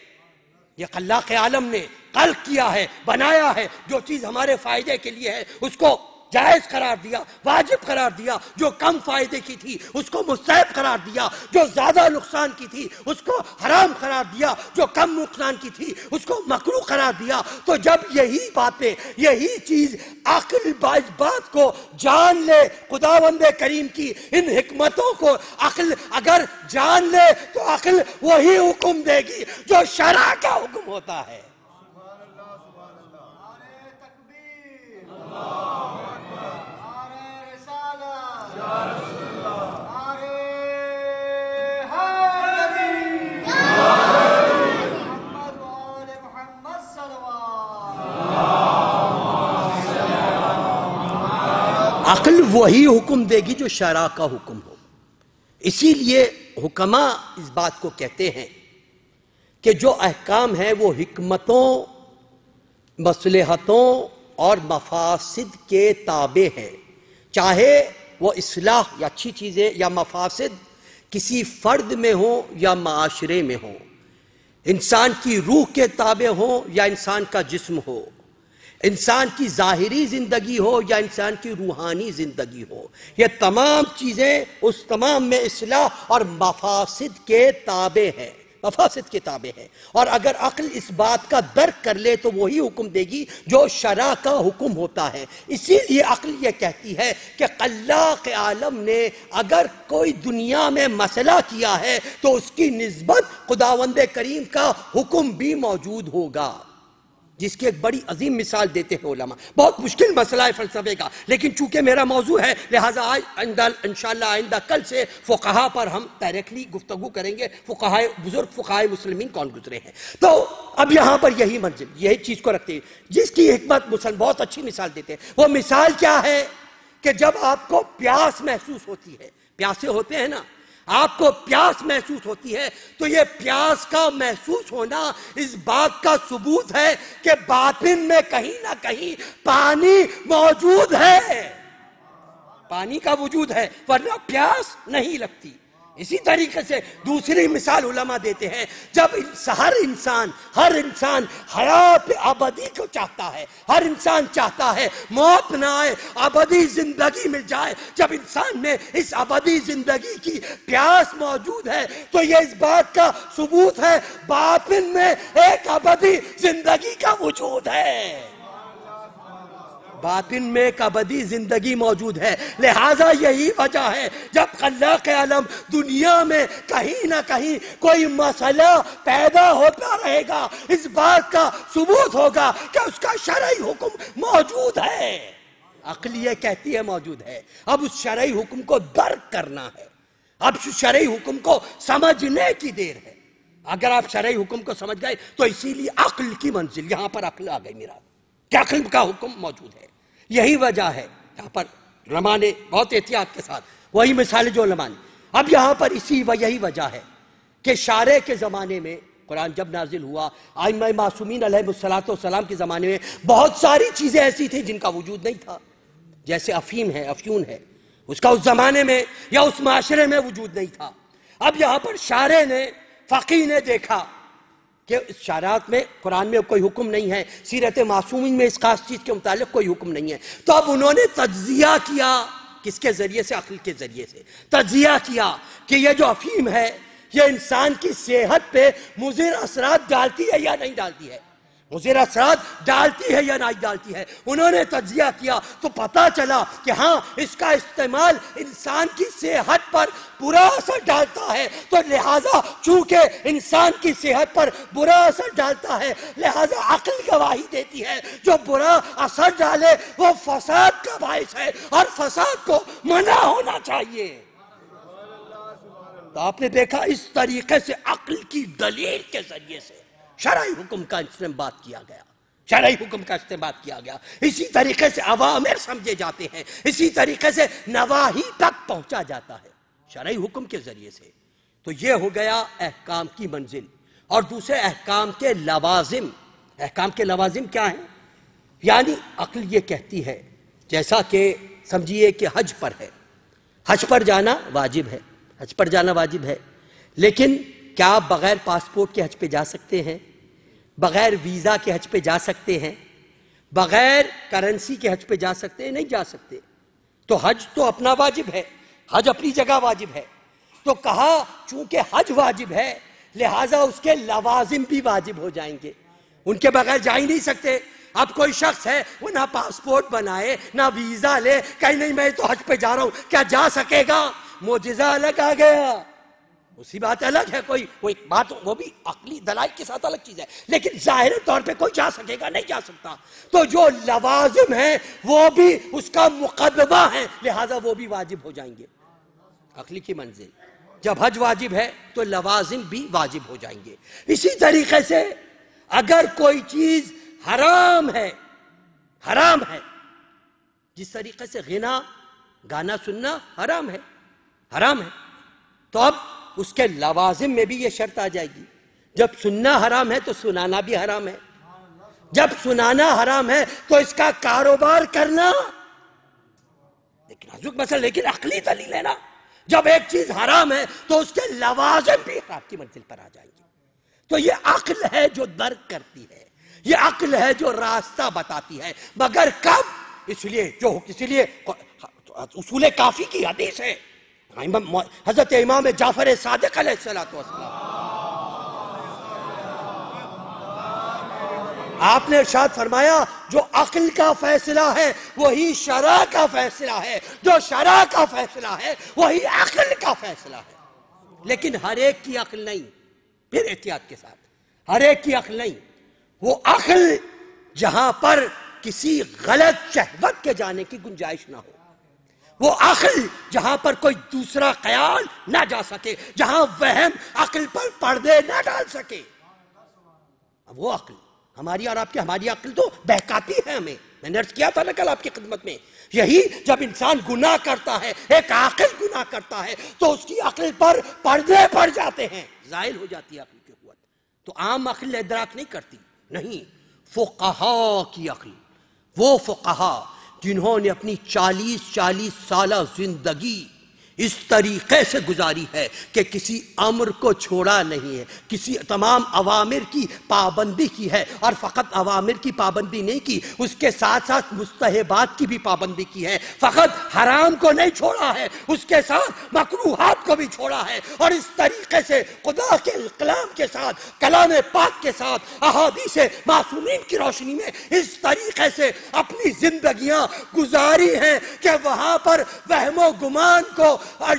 یہ خلاق عالم نے خلق کیا ہے، بنایا ہے۔ جو چیز ہمارے فائدے کے لیے ہے اس کو جائز قرار دیا، واجب قرار دیا۔ جو کم فائدے کی تھی اس کو مستحب قرار دیا، جو زیادہ نقصان کی تھی اس کو حرام قرار دیا، جو کم نقصان کی تھی اس کو مکروہ قرار دیا۔ تو جب یہی باتیں، یہی چیز عقل اس بات کو جان لے، خداوند کریم کی ان حکمتوں کو عقل اگر جان لے تو عقل وہی حکم دے گی جو شرع کا حکم ہوتا ہے۔ عقل وہی حکم دے گی جو شرع کا حکم ہو۔ اسی لیے حکماء اس بات کو کہتے ہیں کہ جو احکام ہیں وہ حکمتوں، مصلحتوں اور مفاسد کے تابع ہیں، چاہے وہ اصلاح یا اچھی چیزیں یا مفاسد کسی فرد میں ہوں یا معاشرے میں ہوں، انسان کی روح کے تابع ہوں یا انسان کا جسم ہو، انسان کی ظاہری زندگی ہو یا انسان کی روحانی زندگی ہو، یہ تمام چیزیں اس تمام میں اصلاح اور مفاسد کے تابع ہیں، مفاسد کے تابع ہے۔ اور اگر عقل اس بات کا درک کر لے تو وہی حکم دے گی جو شرع کا حکم ہوتا ہے۔ اسی لیے عقل یہ کہتی ہے کہ خلاق عالم نے اگر کوئی دنیا میں مسئلہ کیا ہے تو اس کی نسبت خداوند کریم کا حکم بھی موجود ہوگا، جس کی ایک بڑی عظیم مثال دیتے ہیں علماء۔ بہت مشکل مسئلہ ہے فلسفے کا، لیکن چونکہ میرا موضوع ہے لہٰذا انشاءاللہ آئندہ کل سے فقہا پر ہم ڈائریکٹلی گفتگو کریں گے، بزرگ فقہائے مسلمین کون گزرے ہیں۔ تو اب یہاں پر یہی منزل، یہی چیز کو رکھتے ہیں جس کی حکمت مسلم بہت اچھی مثال دیتے ہیں۔ وہ مثال کیا ہے کہ جب آپ کو پیاس محسوس ہوتی ہے، پیاسے ہوتے ہیں نا، آپ کو پیاس محسوس ہوتی ہے تو یہ پیاس کا محسوس ہونا اس بات کا ثبوت ہے کہ باطن میں کہیں نہ کہیں پانی موجود ہے، پانی کا وجود ہے، ورنہ پیاس نہیں لگتی۔ اسی طریقے سے دوسری مثال علماء دیتے ہیں، جب ہر انسان حیات ابدی کو چاہتا ہے، ہر انسان چاہتا ہے موت نہ آئے، ابدی زندگی مل جائے۔ جب انسان میں اس ابدی زندگی کی پیاس موجود ہے تو یہ اس بات کا ثبوت ہے باطن میں ایک ابدی زندگی کا وجود ہے، باطن میں ایک ابدی زندگی موجود ہے۔ لہٰذا یہی وجہ ہے جب خلاق عالم دنیا میں کہیں نہ کہیں کوئی مسئلہ پیدا ہوتا رہے گا، اس بات کا ثبوت ہوگا کہ اس کا شرعی حکم موجود ہے۔ عقل یہ کہتی ہے موجود ہے، اب اس شرعی حکم کو درک کرنا ہے، اب شرعی حکم کو سمجھنے کی دیر ہے۔ اگر آپ شرعی حکم کو سمجھ گئے تو اسی لیے عقل کی منزل، یہاں پر عقل آ گئی میرا کہ عقل کا حکم موجود ہے۔ یہی وجہ ہے یہاں پر علماء نے بہت احتیاط کے ساتھ وہی مثالیں جو علماء نے اب یہاں پر یہی وجہ ہے کہ شارع کے زمانے میں قرآن جب نازل ہوا، ائمہ معصومین علیہ السلام کے زمانے میں بہت ساری چیزیں ایسی تھیں جن کا وجود نہیں تھا، جیسے افیون ہے، اس کا اس زمانے میں یا اس معاشرے میں وجود نہیں تھا۔ اب یہاں پر شارع نے، فقیہ نے دیکھا کہ اس شرائط میں قرآن میں کوئی حکم نہیں ہے، سیرت معصومین میں اس خاص چیز کے متعلق کوئی حکم نہیں ہے، تو اب انہوں نے تجزیہ کیا، کس کے ذریعے سے؟ عقل کے ذریعے سے تجزیہ کیا کہ یہ جو افیم ہے یہ انسان کی صحت پہ مضر اثرات ڈالتی ہے یا نہیں ڈالتی ہے۔ مضر اثرات ڈالتی ہے یا نہیں ڈالتی ہے. انہوں نے تجزیہ کیا تو پتا چلا کہ ہاں اس کا استعمال انسان کی صحت پر برا اثر ڈالتا ہے، تو لہٰذا چونکہ انسان کی صحت پر برا اثر ڈالتا ہے لہٰذا عقل گواہی دیتی ہے جو برا اثر ڈالے وہ فساد کا باعث ہے اور فساد کو منع ہونا چاہیے. تو آپ نے دیکھا اس طریقے سے عقل کی دلیل کے ذریعے سے شرعی حکم کا استعمال کیا گیا، شرعی حکم کا استعمال کیا گیا. اسی طریقے سے اوامر سمجھے جاتے ہیں، اسی طریقے سے نواہی تک پہنچا جاتا ہے شرعی حکم کے ذریعے سے. تو یہ ہو گیا احکام کی منزل. اور دوسرے احکام کے لوازم. احکام کے لوازم کیا ہیں؟ یعنی عقل یہ کہتی ہے، جیسا کہ سمجھیے کہ حج پر ہے، حج پر جانا واجب ہے، حج پر جانا واجب ہے، لیکن کیا آپ بغیر پاسپورٹ کے حج پہ جا سکتے ہیں؟ بغیر ویزا کے حج پہ جا سکتے ہیں؟ بغیر کرنسی کے حج پہ جا سکتے ہیں؟ نہیں جا سکتے. تو حج تو اپنا واجب ہے، حج اپنی جگہ واجب ہے. تو کہا چونکہ حج واجب ہے لہٰذا اس کے لوازم بھی واجب ہو جائیں گے، ان کے بغیر جا ہی نہیں سکتے. اب کوئی شخص ہے وہ نہ پاسپورٹ بنائے نہ ویزا لے، کہیں نہیں میں تو حج پہ جا رہا ہوں، کیا جا سکے گا؟ معجزہ الگ آ گیا، اسی بات الگ ہے. کوئی بات وہ بھی عقلی دلائل کے ساتھ الگ چیز ہے، لیکن ظاہر طور پہ کوئی جا سکے گا؟ نہیں جا سکتا. تو جو لوازم ہیں وہ بھی اس کا مقدمہ ہے لہٰذا وہ بھی واجب ہو جائیں گے. عقلی کی منزل جب حج واجب ہے تو لوازم بھی واجب ہو جائیں گے. اسی طریقے سے اگر کوئی چیز حرام ہے، حرام ہے، جس طریقے سے غنا، گانا سننا حرام ہے، حرام ہے، تو اب اس کے لوازم میں بھی یہ شرط آ جائے گی. جب سننا حرام ہے تو سنانا بھی حرام ہے. جب سنانا حرام ہے تو اس کا کاروبار کرنا، لیکن نازک مسئلہ، لیکن عقلی دلیل ہے نا. جب ایک چیز حرام ہے تو اس کے لوازم بھی حرام کی منزل پر آ جائیں گے. تو یہ عقل ہے جو درک کرتی ہے، یہ عقل ہے جو راستہ بتاتی ہے. مگر کب؟ اس لیے اصول کافی کی حدیث ہے، حضرت امام جعفر صادق علیہ السلام، آپ نے ارشاد فرمایا جو عقل کا فیصلہ ہے وہی شرع کا فیصلہ ہے، جو شرع کا فیصلہ ہے وہی عقل کا فیصلہ ہے. لیکن ہر ایک کی عقل نہیں، پھر احتیاط کے ساتھ، ہر ایک کی عقل نہیں. وہ عقل جہاں پر کسی غلط شہوت کے جانے کی گنجائش نہ ہو، وہ عقل جہاں پر کوئی دوسرا خیال نہ جا سکے، جہاں وہم عقل پر پردے نہ ڈال سکے، اب وہ عقل ہماری اور آپ کی، ہماری عقل تو بہکاتی ہے ہمیں. میں نے عرض کیا تھا نا کل آپ کی خدمت میں، یہی جب انسان گناہ کرتا ہے، ایک عاقل گناہ کرتا ہے تو اس کی عقل پر پردے پڑ جاتے ہیں، زائل ہو جاتی ہے عقل کی قوت. تو عام عقل ادراک نہیں کرتی، نہیں، فقہا کی عقل، وہ فقہا جنہوں نے اپنی 40 سالہ زندگی اس طریقے سے گزاری ہے کہ کسی امر کو چھوڑا نہیں ہے، کسی تمام اوامر کی پابندی کی ہے، اور فقط اوامر کی پابندی نہیں کی، اس کے ساتھ ساتھ مستحبات کی بھی پابندی کی ہے. فقط حرام کو نہیں چھوڑا ہے، اس کے ساتھ مکروہات کو بھی چھوڑا ہے. اور اس طریقے سے خدا کے کلام کے ساتھ، کلام پاک کے ساتھ، احادیث معصومین کی روشنی میں اس طریقے سے اپنی زندگیاں گزاری ہیں کہ وہاں پر وہم و گمان کو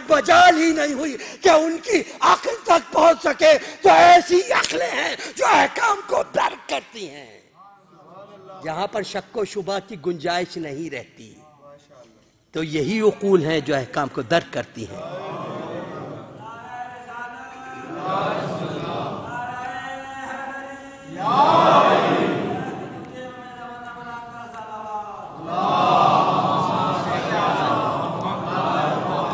مجال ہی نہیں ہوئی کہ ان کی عقل تک پہنچ سکے. تو ایسی عقلیں ہیں جو احکام کو درک کرتی ہیں، جہاں پر شک و شبہ کی گنجائش نہیں رہتی. تو یہی عقول ہیں جو احکام کو درک کرتی ہیں.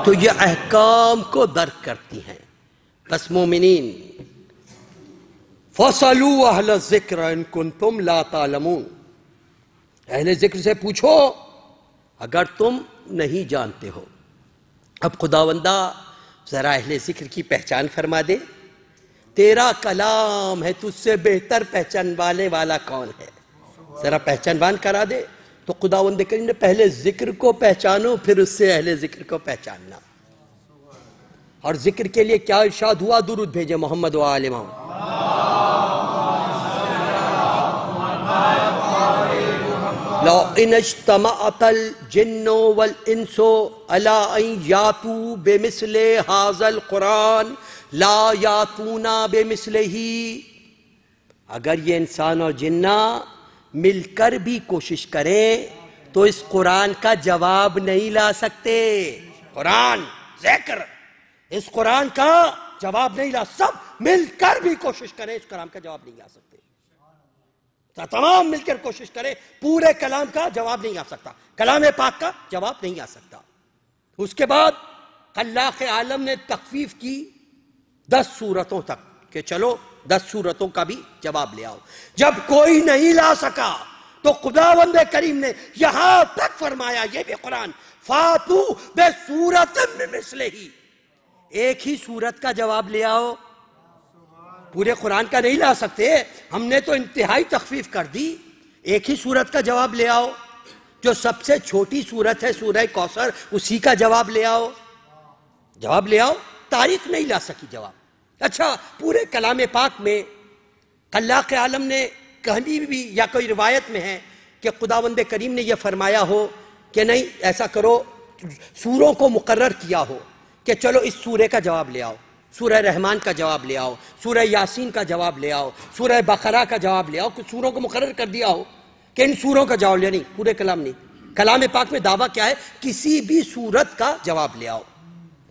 تو یہ احکام کو درک کرتی ہیں. بس مومنین، فَاسْأَلُوا أَهْلَ الذِّكْرِ إِن كُنتُمْ لَا تَعْلَمُونَ، اہل ذکر سے پوچھو اگر تم نہیں جانتے ہو. اب خداوندہ ذرا اہل ذکر کی پہچان فرما دے. تیرا کلام ہے، تجھ سے بہتر پہچانوانے والا کون ہے؟ ذرا پہچانوان کرا دے. تو خداوند کریم نے پہلے ذکر کو پہچانو، پھر اس سے اہل ذکر کو پہچاننا. اور ذکر کے لیے کیا ارشاد ہوا؟ درود بھیجے محمد و آل محمد. لو ان اجتمعت الجن والانس علی ان یاتوا بمثل ھذا القرآن لا یاتون بمثلہ، اگر یہ انسان اور جنہ مل کر بھی کوشش کریں تو اس قرآن کا جواب نہیں لا سکتے۔ قرآن ذکر، اس قرآن کا جواب نہیں لا، سب مل کر بھی کوشش کریں اس کلام کا جواب نہیں لا سکتے۔ تمام مل کر کوشش کریں، پورے کلام کا جواب نہیں آ سکتا، کلام پاک کا جواب نہیں آ سکتا۔ اس کے بعد خلاق عالم نے تخفیف کی 10 سورتوں تک کہ چلو 10 سورتوں کا بھی جواب لے آؤ۔ جب کوئی نہیں لا سکا تو خداوند کریم نے یہاں تک فرمایا، یہ بھی قرآن، فاتو بسورۃ من مثلہ، ایک ہی سورت کا جواب لے آؤ۔ پورے قرآن کا نہیں لا سکتے، ہم نے تو انتہائی تخفیف کر دی، ایک ہی سورت کا جواب لے آؤ، جو سب سے چھوٹی سورت ہے سورہ کوثر، اسی کا جواب لے آؤ۔ جواب لے آؤ، تاریخ نہیں لا سکی جواب۔ اچھا، پورے کلام پاک میں خلاق عالم نے کہیں بھی یا کوئی روایت میں ہے کہ خداوند کریم نے یہ فرمایا ہو کہ نہیں ایسا کرو، سوروں کو مقرر کیا ہو کہ چلو اس سورے کا جواب لے آؤ، سورہ رحمان کا جواب لے آؤ، سورہ یاسین کا جواب لے آؤ، سورہ بقرہ کا جواب لے آؤ، کچھ سوروں کو مقرر کر دیا ہو کہ ان سوروں کا جواب لے، نہیں، پورے کلام نہیں۔ کلام پاک میں دعویٰ کیا ہے؟ کسی بھی سورت کا جواب لے آؤ،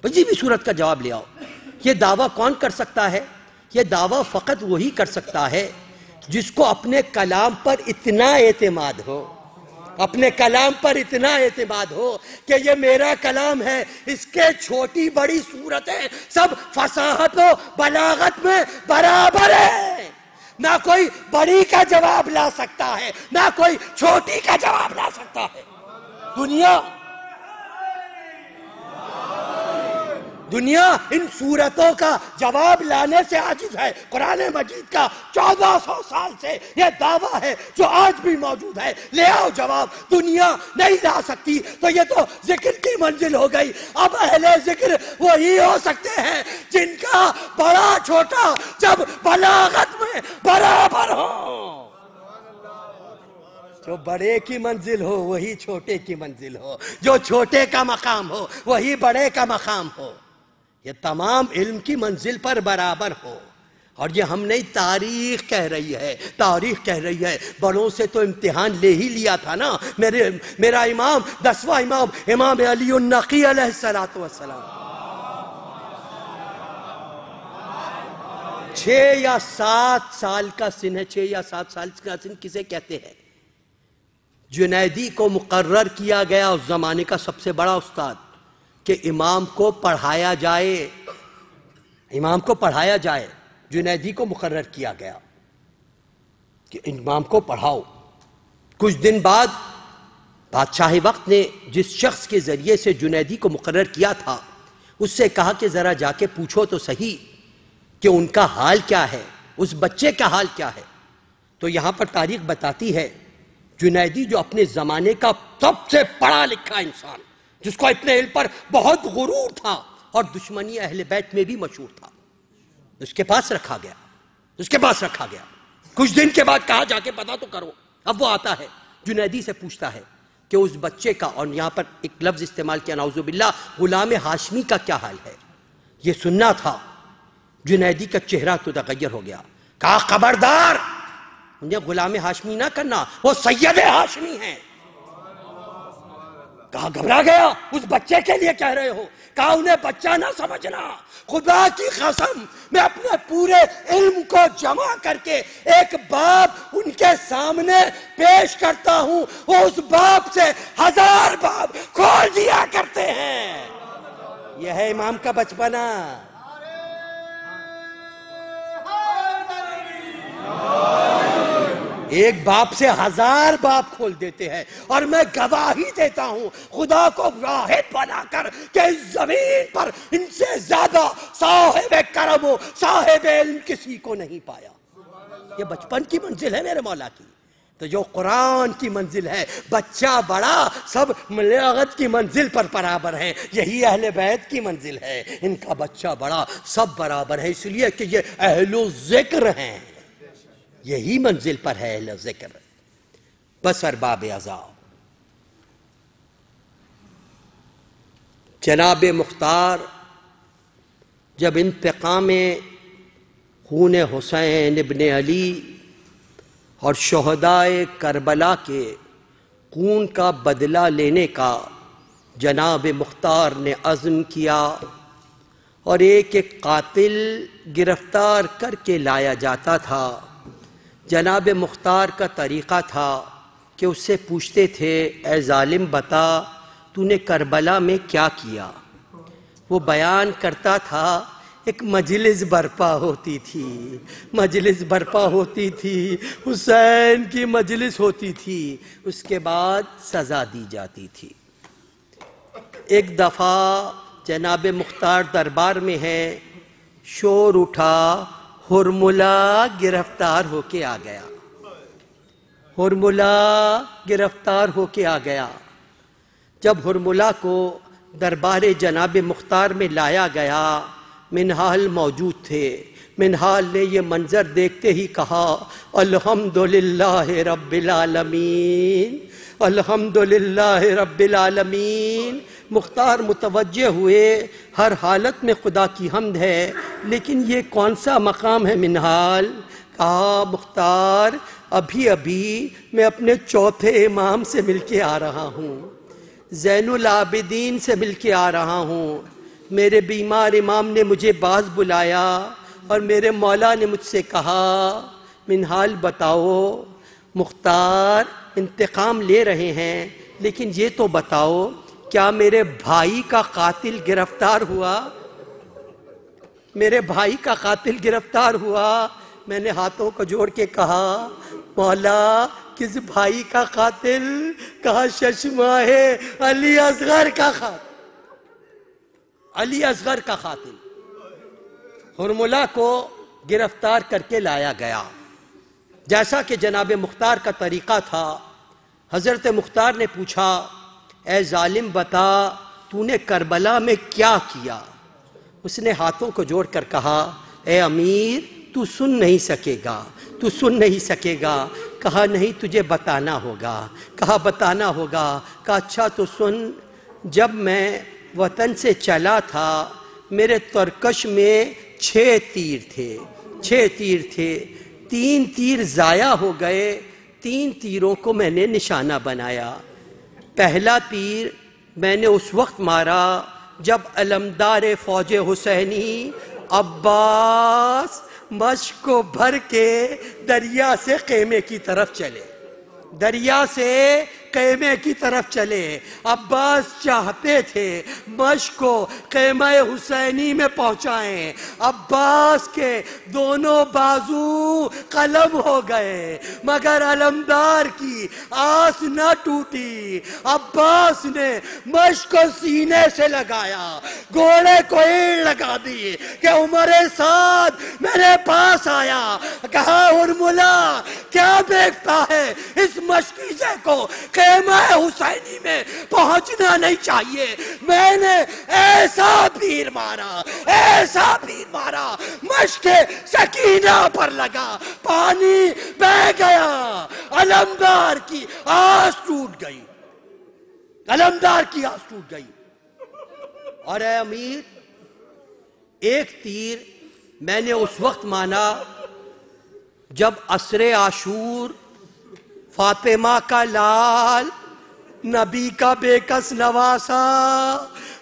کسی بھی سورت کا جواب لے آؤ۔ یہ دعویٰ کون کر سکتا ہے؟ یہ دعویٰ فقط وہی کر سکتا ہے جس کو اپنے کلام پر اتنا اعتماد ہو، اپنے کلام پر اتنا اعتماد ہو کہ یہ میرا کلام ہے، اس کے چھوٹی بڑی صورتیں سب فصاحت و بلاغت میں برابر ہیں، نہ کوئی بڑی کا جواب لا سکتا ہے نہ کوئی چھوٹی کا جواب لا سکتا ہے۔ دنیا ان صورتوں کا جواب لانے سے عاجز ہے۔ قرآن مجید کا 1400 سال سے یہ دعویٰ ہے جو آج بھی موجود ہے، لے آؤ جواب۔ دنیا نہیں لا سکتی تو یہ تو ذکر کی منزل ہو گئی۔ اب اہل ذکر وہی ہو سکتے ہیں جن کا بڑا چھوٹا جب بلاغت میں برابر ہو، جو بڑے کی منزل ہو وہی چھوٹے کی منزل ہو، جو چھوٹے کا مقام ہو وہی بڑے کا مقام ہو، یہ تمام علم کی منزل پر برابر ہو۔ اور یہ ہم نہیں، تاریخ کہہ رہی ہے، تاریخ کہہ رہی ہے۔ بڑوں سے تو امتحان لے ہی لیا تھا نا۔ میرا امام، 10واں امام، امام علی النقی علیہ السلام، 6 یا 7 سال کا سن ہے، 6 یا 7 سال کا سن کسے کہتے ہیں؟ جنیدی کو مقرر کیا گیا اس زمانے کا سب سے بڑا استاد کہ امام کو پڑھایا جائے، امام کو پڑھایا جائے۔ جنیدی کو مقرر کیا گیا کہ امام کو پڑھاؤ۔ کچھ دن بعد بادشاہ وقت نے جس شخص کے ذریعے سے جنیدی کو مقرر کیا تھا اس سے کہا کہ ذرا جا کے پوچھو تو صحیح کہ ان کا حال کیا ہے، اس بچے کا حال کیا ہے۔ تو یہاں پر تاریخ بتاتی ہے جنیدی جو اپنے زمانے کا سب سے پڑھا لکھا انسان، جس کو اپنے علم پر بہت غرور تھا اور دشمنی اہل بیت میں بھی مشہور تھا، اس کے پاس رکھا گیا، اس کے پاس رکھا گیا۔ کچھ دن کے بعد کہا جا کے پتا تو کرو۔ اب وہ آتا ہے جنیدی سے پوچھتا ہے کہ اس بچے کا، اور یہاں پر ایک لفظ استعمال کیا نعوذ باللہ، غلام ہاشمی کا کیا حال ہے، یہ سننا تھا۔ جنیدی کا چہرہ تو تغیر ہو گیا، کہا خبردار انہیں غلام ہاشمی نہ کرنا، وہ سید ہاشمی ہیں۔ کہا گھبرا گیا، اس بچے کے لیے کہہ رہے ہو؟ کہا انہیں بچہ نہ سمجھنا، خدا کی قسم میں اپنے پورے علم کو جمع کر کے ایک باب ان کے سامنے پیش کرتا ہوں، وہ اس باب سے 1000 باب کھول دیا کرتے ہیں۔ یہ ہے امام کا بچپنا۔ ایک باپ سے 1000 باپ کھول دیتے ہیں، اور میں گواہی دیتا ہوں خدا کو راہب بنا کر کہ اس زمین پر ان سے زیادہ صاحب کرم و صاحب علم کسی کو نہیں پایا۔ یہ بچپن کی منزل ہے میرے مولا کی۔ تو جو قرآن کی منزل ہے، بچہ بڑا سب بلاغت کی منزل پر برابر ہیں، یہی اہل بیت کی منزل ہے، ان کا بچہ بڑا سب برابر ہے، اس لیے کہ یہ اہل ذکر ہیں، یہی منزل پر ہے اہل ذکر۔ بس ارباب عذاب۔ جناب مختار جب انتقام خون حسین ابن علی اور شہدائے کربلا کے خون کا بدلہ لینے کا جناب مختار نے عزم کیا اور ایک ایک قاتل گرفتار کر کے لایا جاتا تھا۔ جناب مختار کا طریقہ تھا کہ اس سے پوچھتے تھے، اے ظالم بتا تو نے کربلا میں کیا کیا؟ وہ بیان کرتا تھا، ایک مجلس برپا ہوتی تھی، مجلس برپا ہوتی تھی، حسین کی مجلس ہوتی تھی، اس کے بعد سزا دی جاتی تھی۔ ایک دفعہ جناب مختار دربار میں ہے، شور اٹھا، ہرملہ گرفتار ہو کے آ گیا، ہرملہ گرفتار ہو کے آ گیا۔ جب ہرملہ کو دربار جناب مختار میں لایا گیا، منہال موجود تھے۔ منہال نے یہ منظر دیکھتے ہی کہا، الحمدللہ رب العالمین، الحمدللہ رب العالمین۔ مختار متوجہ ہوئے، ہر حالت میں خدا کی حمد ہے، لیکن یہ کون سا مقام ہے منہال؟ کہا، مختار ابھی میں اپنے چوتھے امام سے مل کے آ رہا ہوں، زین العابدین سے مل کے آ رہا ہوں۔ میرے بیمار امام نے مجھے باز بلایا اور میرے مولا نے مجھ سے کہا، منہال بتاؤ، مختار انتقام لے رہے ہیں، لیکن یہ تو بتاؤ کیا میرے بھائی کا قاتل گرفتار ہوا؟ میرے بھائی کا قاتل گرفتار ہوا؟ میں نے ہاتھوں کو جوڑ کے کہا، مولا کس بھائی کا قاتل؟ کہا، ششماہ علی اصغر کا قاتل، علی اصغر کا قاتل۔ ہرملہ کو گرفتار کر کے لایا گیا۔ جیسا کہ جناب مختار کا طریقہ تھا، حضرت مختار نے پوچھا، اے ظالم بتا تو نے کربلا میں کیا کیا؟ اس نے ہاتھوں کو جوڑ کر کہا، اے امیر تو سن نہیں سکے گا، تو سن نہیں سکے گا۔ کہا، نہیں تجھے بتانا ہوگا۔ کہا، بتانا ہوگا۔ کہا، اچھا تو سن، جب میں وطن سے چلا تھا میرے ترکش میں 6 تیر تھے، 6 تیر تھے، 3 تیر ضائع ہو گئے، 3 تیروں کو میں نے نشانہ بنایا۔ پہلا تیر میں نے اس وقت مارا جب علمدار فوج حسینی عباس مشک کو بھر کے دریا سے خیمے کی طرف چلے، دریا سے خیمے کی طرف چلے۔ عباس چاہتے تھے مشک کو خیمہ حسینی میں پہنچائیں، عباس کے دونوں بازو قلم ہو گئے، مگر علمدار کی آس نہ ٹوٹی۔ عباس نے مشک کو سینے سے لگایا، گھوڑے کو اینٹ لگا دی کہ عمر سعد میرے پاس آیا۔ کہا، ہرملہ کیا دیکھتا ہے؟ اس مشکیزے کو خیمہ حسینی میں پہنچنا نہیں چاہیے۔ میں نے ایسا تیر مارا، ایسا تیر مارا، مشک سکینہ پر لگا، پانی بہ گیا، علمدار کی آس ٹوٹ گئی، علمدار کی آس ٹوٹ گئی۔ اور اے امیر، ایک تیر میں نے اس وقت مانا جب عصر عاشور فاطمہ کا لال، نبی کا بے کس نواسا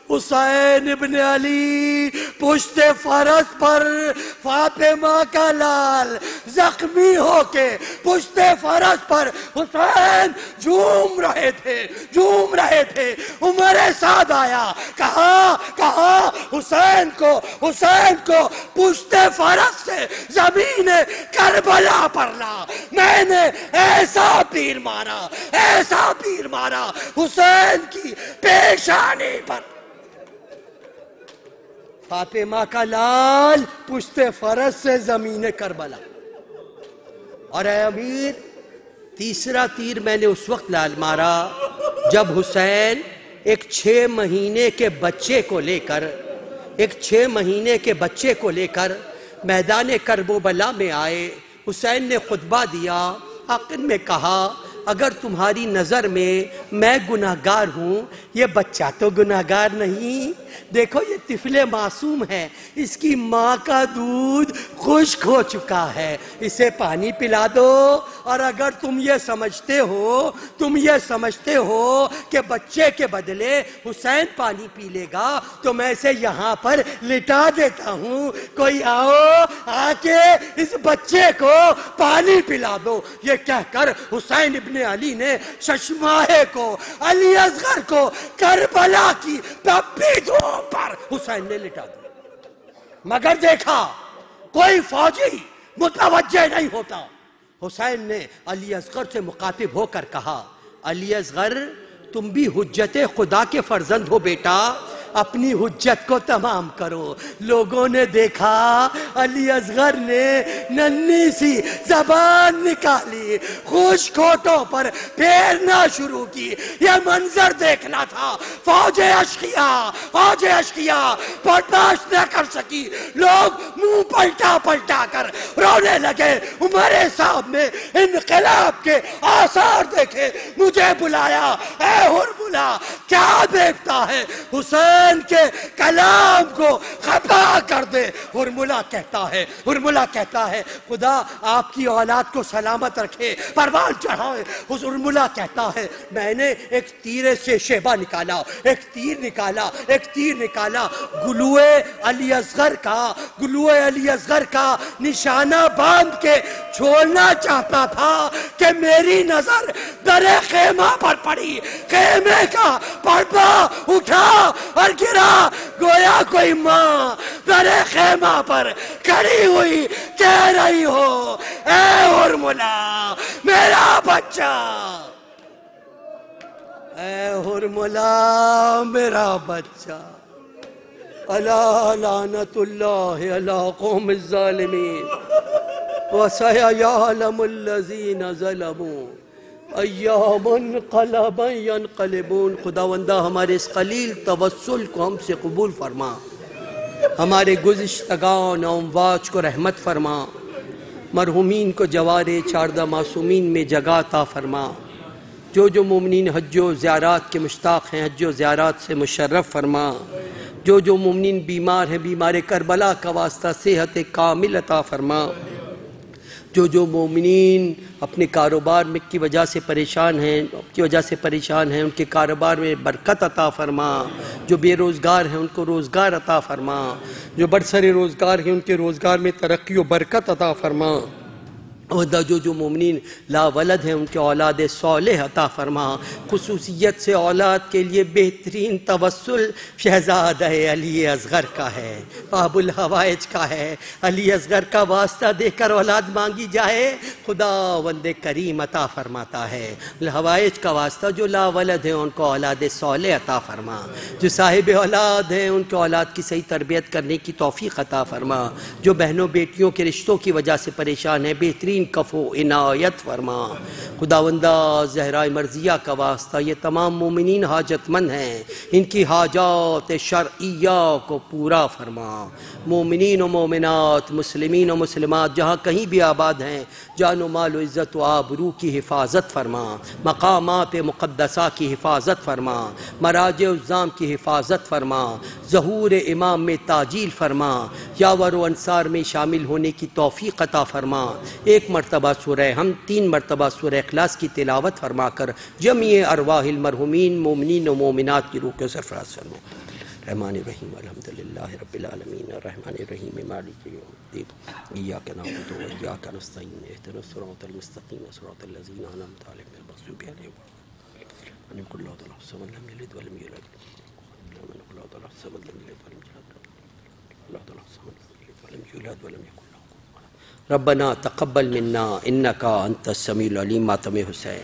حسین ابن علی پشت فرس پر، فاطمہ کا لال زخمی ہو کے پشت فرس پر حسین جھوم رہے تھے، جھوم رہے تھے۔ عمر سعد آیا، کہا حسین کو پشت فرس سے زمین کربلا پر لا۔ میں نے ایسا تیر مارا، ایسا تیر مارا حسین کی پیشانی پر۔ فاطمہ کا لال پشت فرس سے زمین کربلا۔ اور اے امیر، تیسرا تیر میں نے اس وقت لال مارا جب حسین ایک 6 مہینے کے بچے کو لے کر میدان کربلا میں آئے۔ حسین نے خطبہ دیا، آخر میں کہا، اگر تمہاری نظر میں گناہگار ہوں، یہ بچہ تو گناہگار نہیں، دیکھو یہ طفل معصوم ہے، اس کی ماں کا دودھ خشک ہو چکا ہے، اسے پانی پلا دو۔ اور اگر تم یہ سمجھتے ہو کہ بچے کے بدلے حسین پانی پی لے گا تو میں اسے یہاں پر لٹا دیتا ہوں، کوئی آ کے اس بچے کو پانی پلا دو۔ یہ کہہ کر حسین ابن علی نے ششماہے کو، علی اصغر کو کربلا کی تپی دھوپ پر حسین نے لٹا دیا، مگر دیکھا کوئی فوجی متوجہ نہیں ہوتا۔ حسین نے علی اصغر سے مخاطب ہو کر کہا، علی اصغر تم بھی حجت خدا کے فرزند ہو بیٹا، اپنی حجت کو تمام کرو۔ لوگوں نے دیکھا علی اصغر نے ننھی سی زبان نکالی، خشک ہونٹوں پر پھیرنا شروع کی۔ یہ منظر دیکھنا تھا، فوج اشقیاء برداشت نہ کر سکی، لوگ منہ پلٹا کر رونے لگے۔ عمر صاحب نے انقلاب کے آثار دیکھے، مجھے بلایا، اے ہرملا کیا دیکھتا ہے؟ حسین کے کلام کو خطا کر دے۔ ہرملا کہتا ہے خدا آپ کی اولاد کو سلامت رکھے، پروان چڑھائے۔ ہرملا کہتا ہے میں نے ایک تیر سے شیبہ نکالا، ایک تیر نکالا، گلوئے علی اصغر کا نشانہ باندھ کے چھوڑنا چاہتا تھا کہ میری نظر در خیمہ پر پڑی، خیمے کا پردہ اٹھا اور گرا، گویا کوئی ماں در خیمہ پر کھڑی ہوئی کہہ رہی ہو، اے ہرملا میرا بچہ، اے ہرملا میرا بچہ۔ الا لعنت اللہ علی قوم الظالمین وسیعلم الذین ظلموا ایام انقلبا ینقلبون۔ خداوندہ ہمارے اس قلیل توسل کو ہم سے قبول فرما، ہمارے گزشتگان و اموات کو رحمت فرما، مرحومین کو جوار چاردہ معصومین میں جگہ عطا فرما، جو مومنین حج و زیارات کے مشتاق ہیں حج و زیارات سے مشرف فرما، جو مومنین بیمار ہیں بیمار کربلا کا واسطہ صحت کامل عطا فرما، جو مومنین اپنے کاروبار میں کی وجہ سے پریشان ہیں ان کے کاروبار میں برکت عطا فرما، جو بے روزگار ہیں ان کو روزگار عطا فرما، جو برسر روزگار ہیں ان کے روزگار میں ترقی و برکت عطا فرما، اور جو مومنین لا ولد ہیں ان کے اولاد صالح عطا فرما۔ خصوصیت سے اولاد کے لیے بہترین توسل شہزادہ علی اصغر کا ہے، باب الحوائج کا ہے۔ علی اصغر کا واسطہ دے کر اولاد مانگی جائے، خداوند کریم عطا فرماتا ہے۔ الحوائج کا واسطہ جو لا ولد ہیں ان کو اولاد صالح عطا فرما، جو صاحب اولاد ہیں ان کے اولاد کی صحیح تربیت کرنے کی توفیق عطا فرما، جو بہنوں بیٹیوں کے رشتوں کی وجہ سے پریشان ہیں بہترین کفو عنایت فرما۔ خداوندہ زہرائے مرضیہ کا واسطہ یہ تمام مومنین حاجت مند ہیں، ان کی حاجات شرعیہ کو پورا فرما۔ مومنین و مومنات، مسلمین و مسلمات جہاں کہیں بھی آباد ہیں، جان و مال و عزت و آبرو کی حفاظت فرما، مقامات مقدسہ کی حفاظت فرما، مراجع الزام کی حفاظت فرما، ظہور امام میں تعجیل فرما، یاور و انصار میں شامل ہونے کی توفیق عطا فرما۔ ایک مرتبہ سورہ ہم 3 مرتبہ سورہ اخلاص کی تلاوت فرما کر جمیع ارواح المرحومین مومنین و مومنات کی روح کو سرفراز فرما۔ رحمن الرحیم الحمدللہ رب العالمین الرحمن الرحیم مالک یوم الدین ایاک نعبد و ایاک نستعین اهدنا الصراط المستقیم صراط الذین انعمت علیہم غیر المغضوب علیہم ولا الضالین۔ اللہ الصمد لم یلد ولم یولد اللہ الصمد لم یلد ولم یولد اللہ الصمد لم یلد ولم یولد ولم یکن له کفوا احد۔ ربنا تقبل منا انک انت السمیع العلیم۔ ماتم حسین۔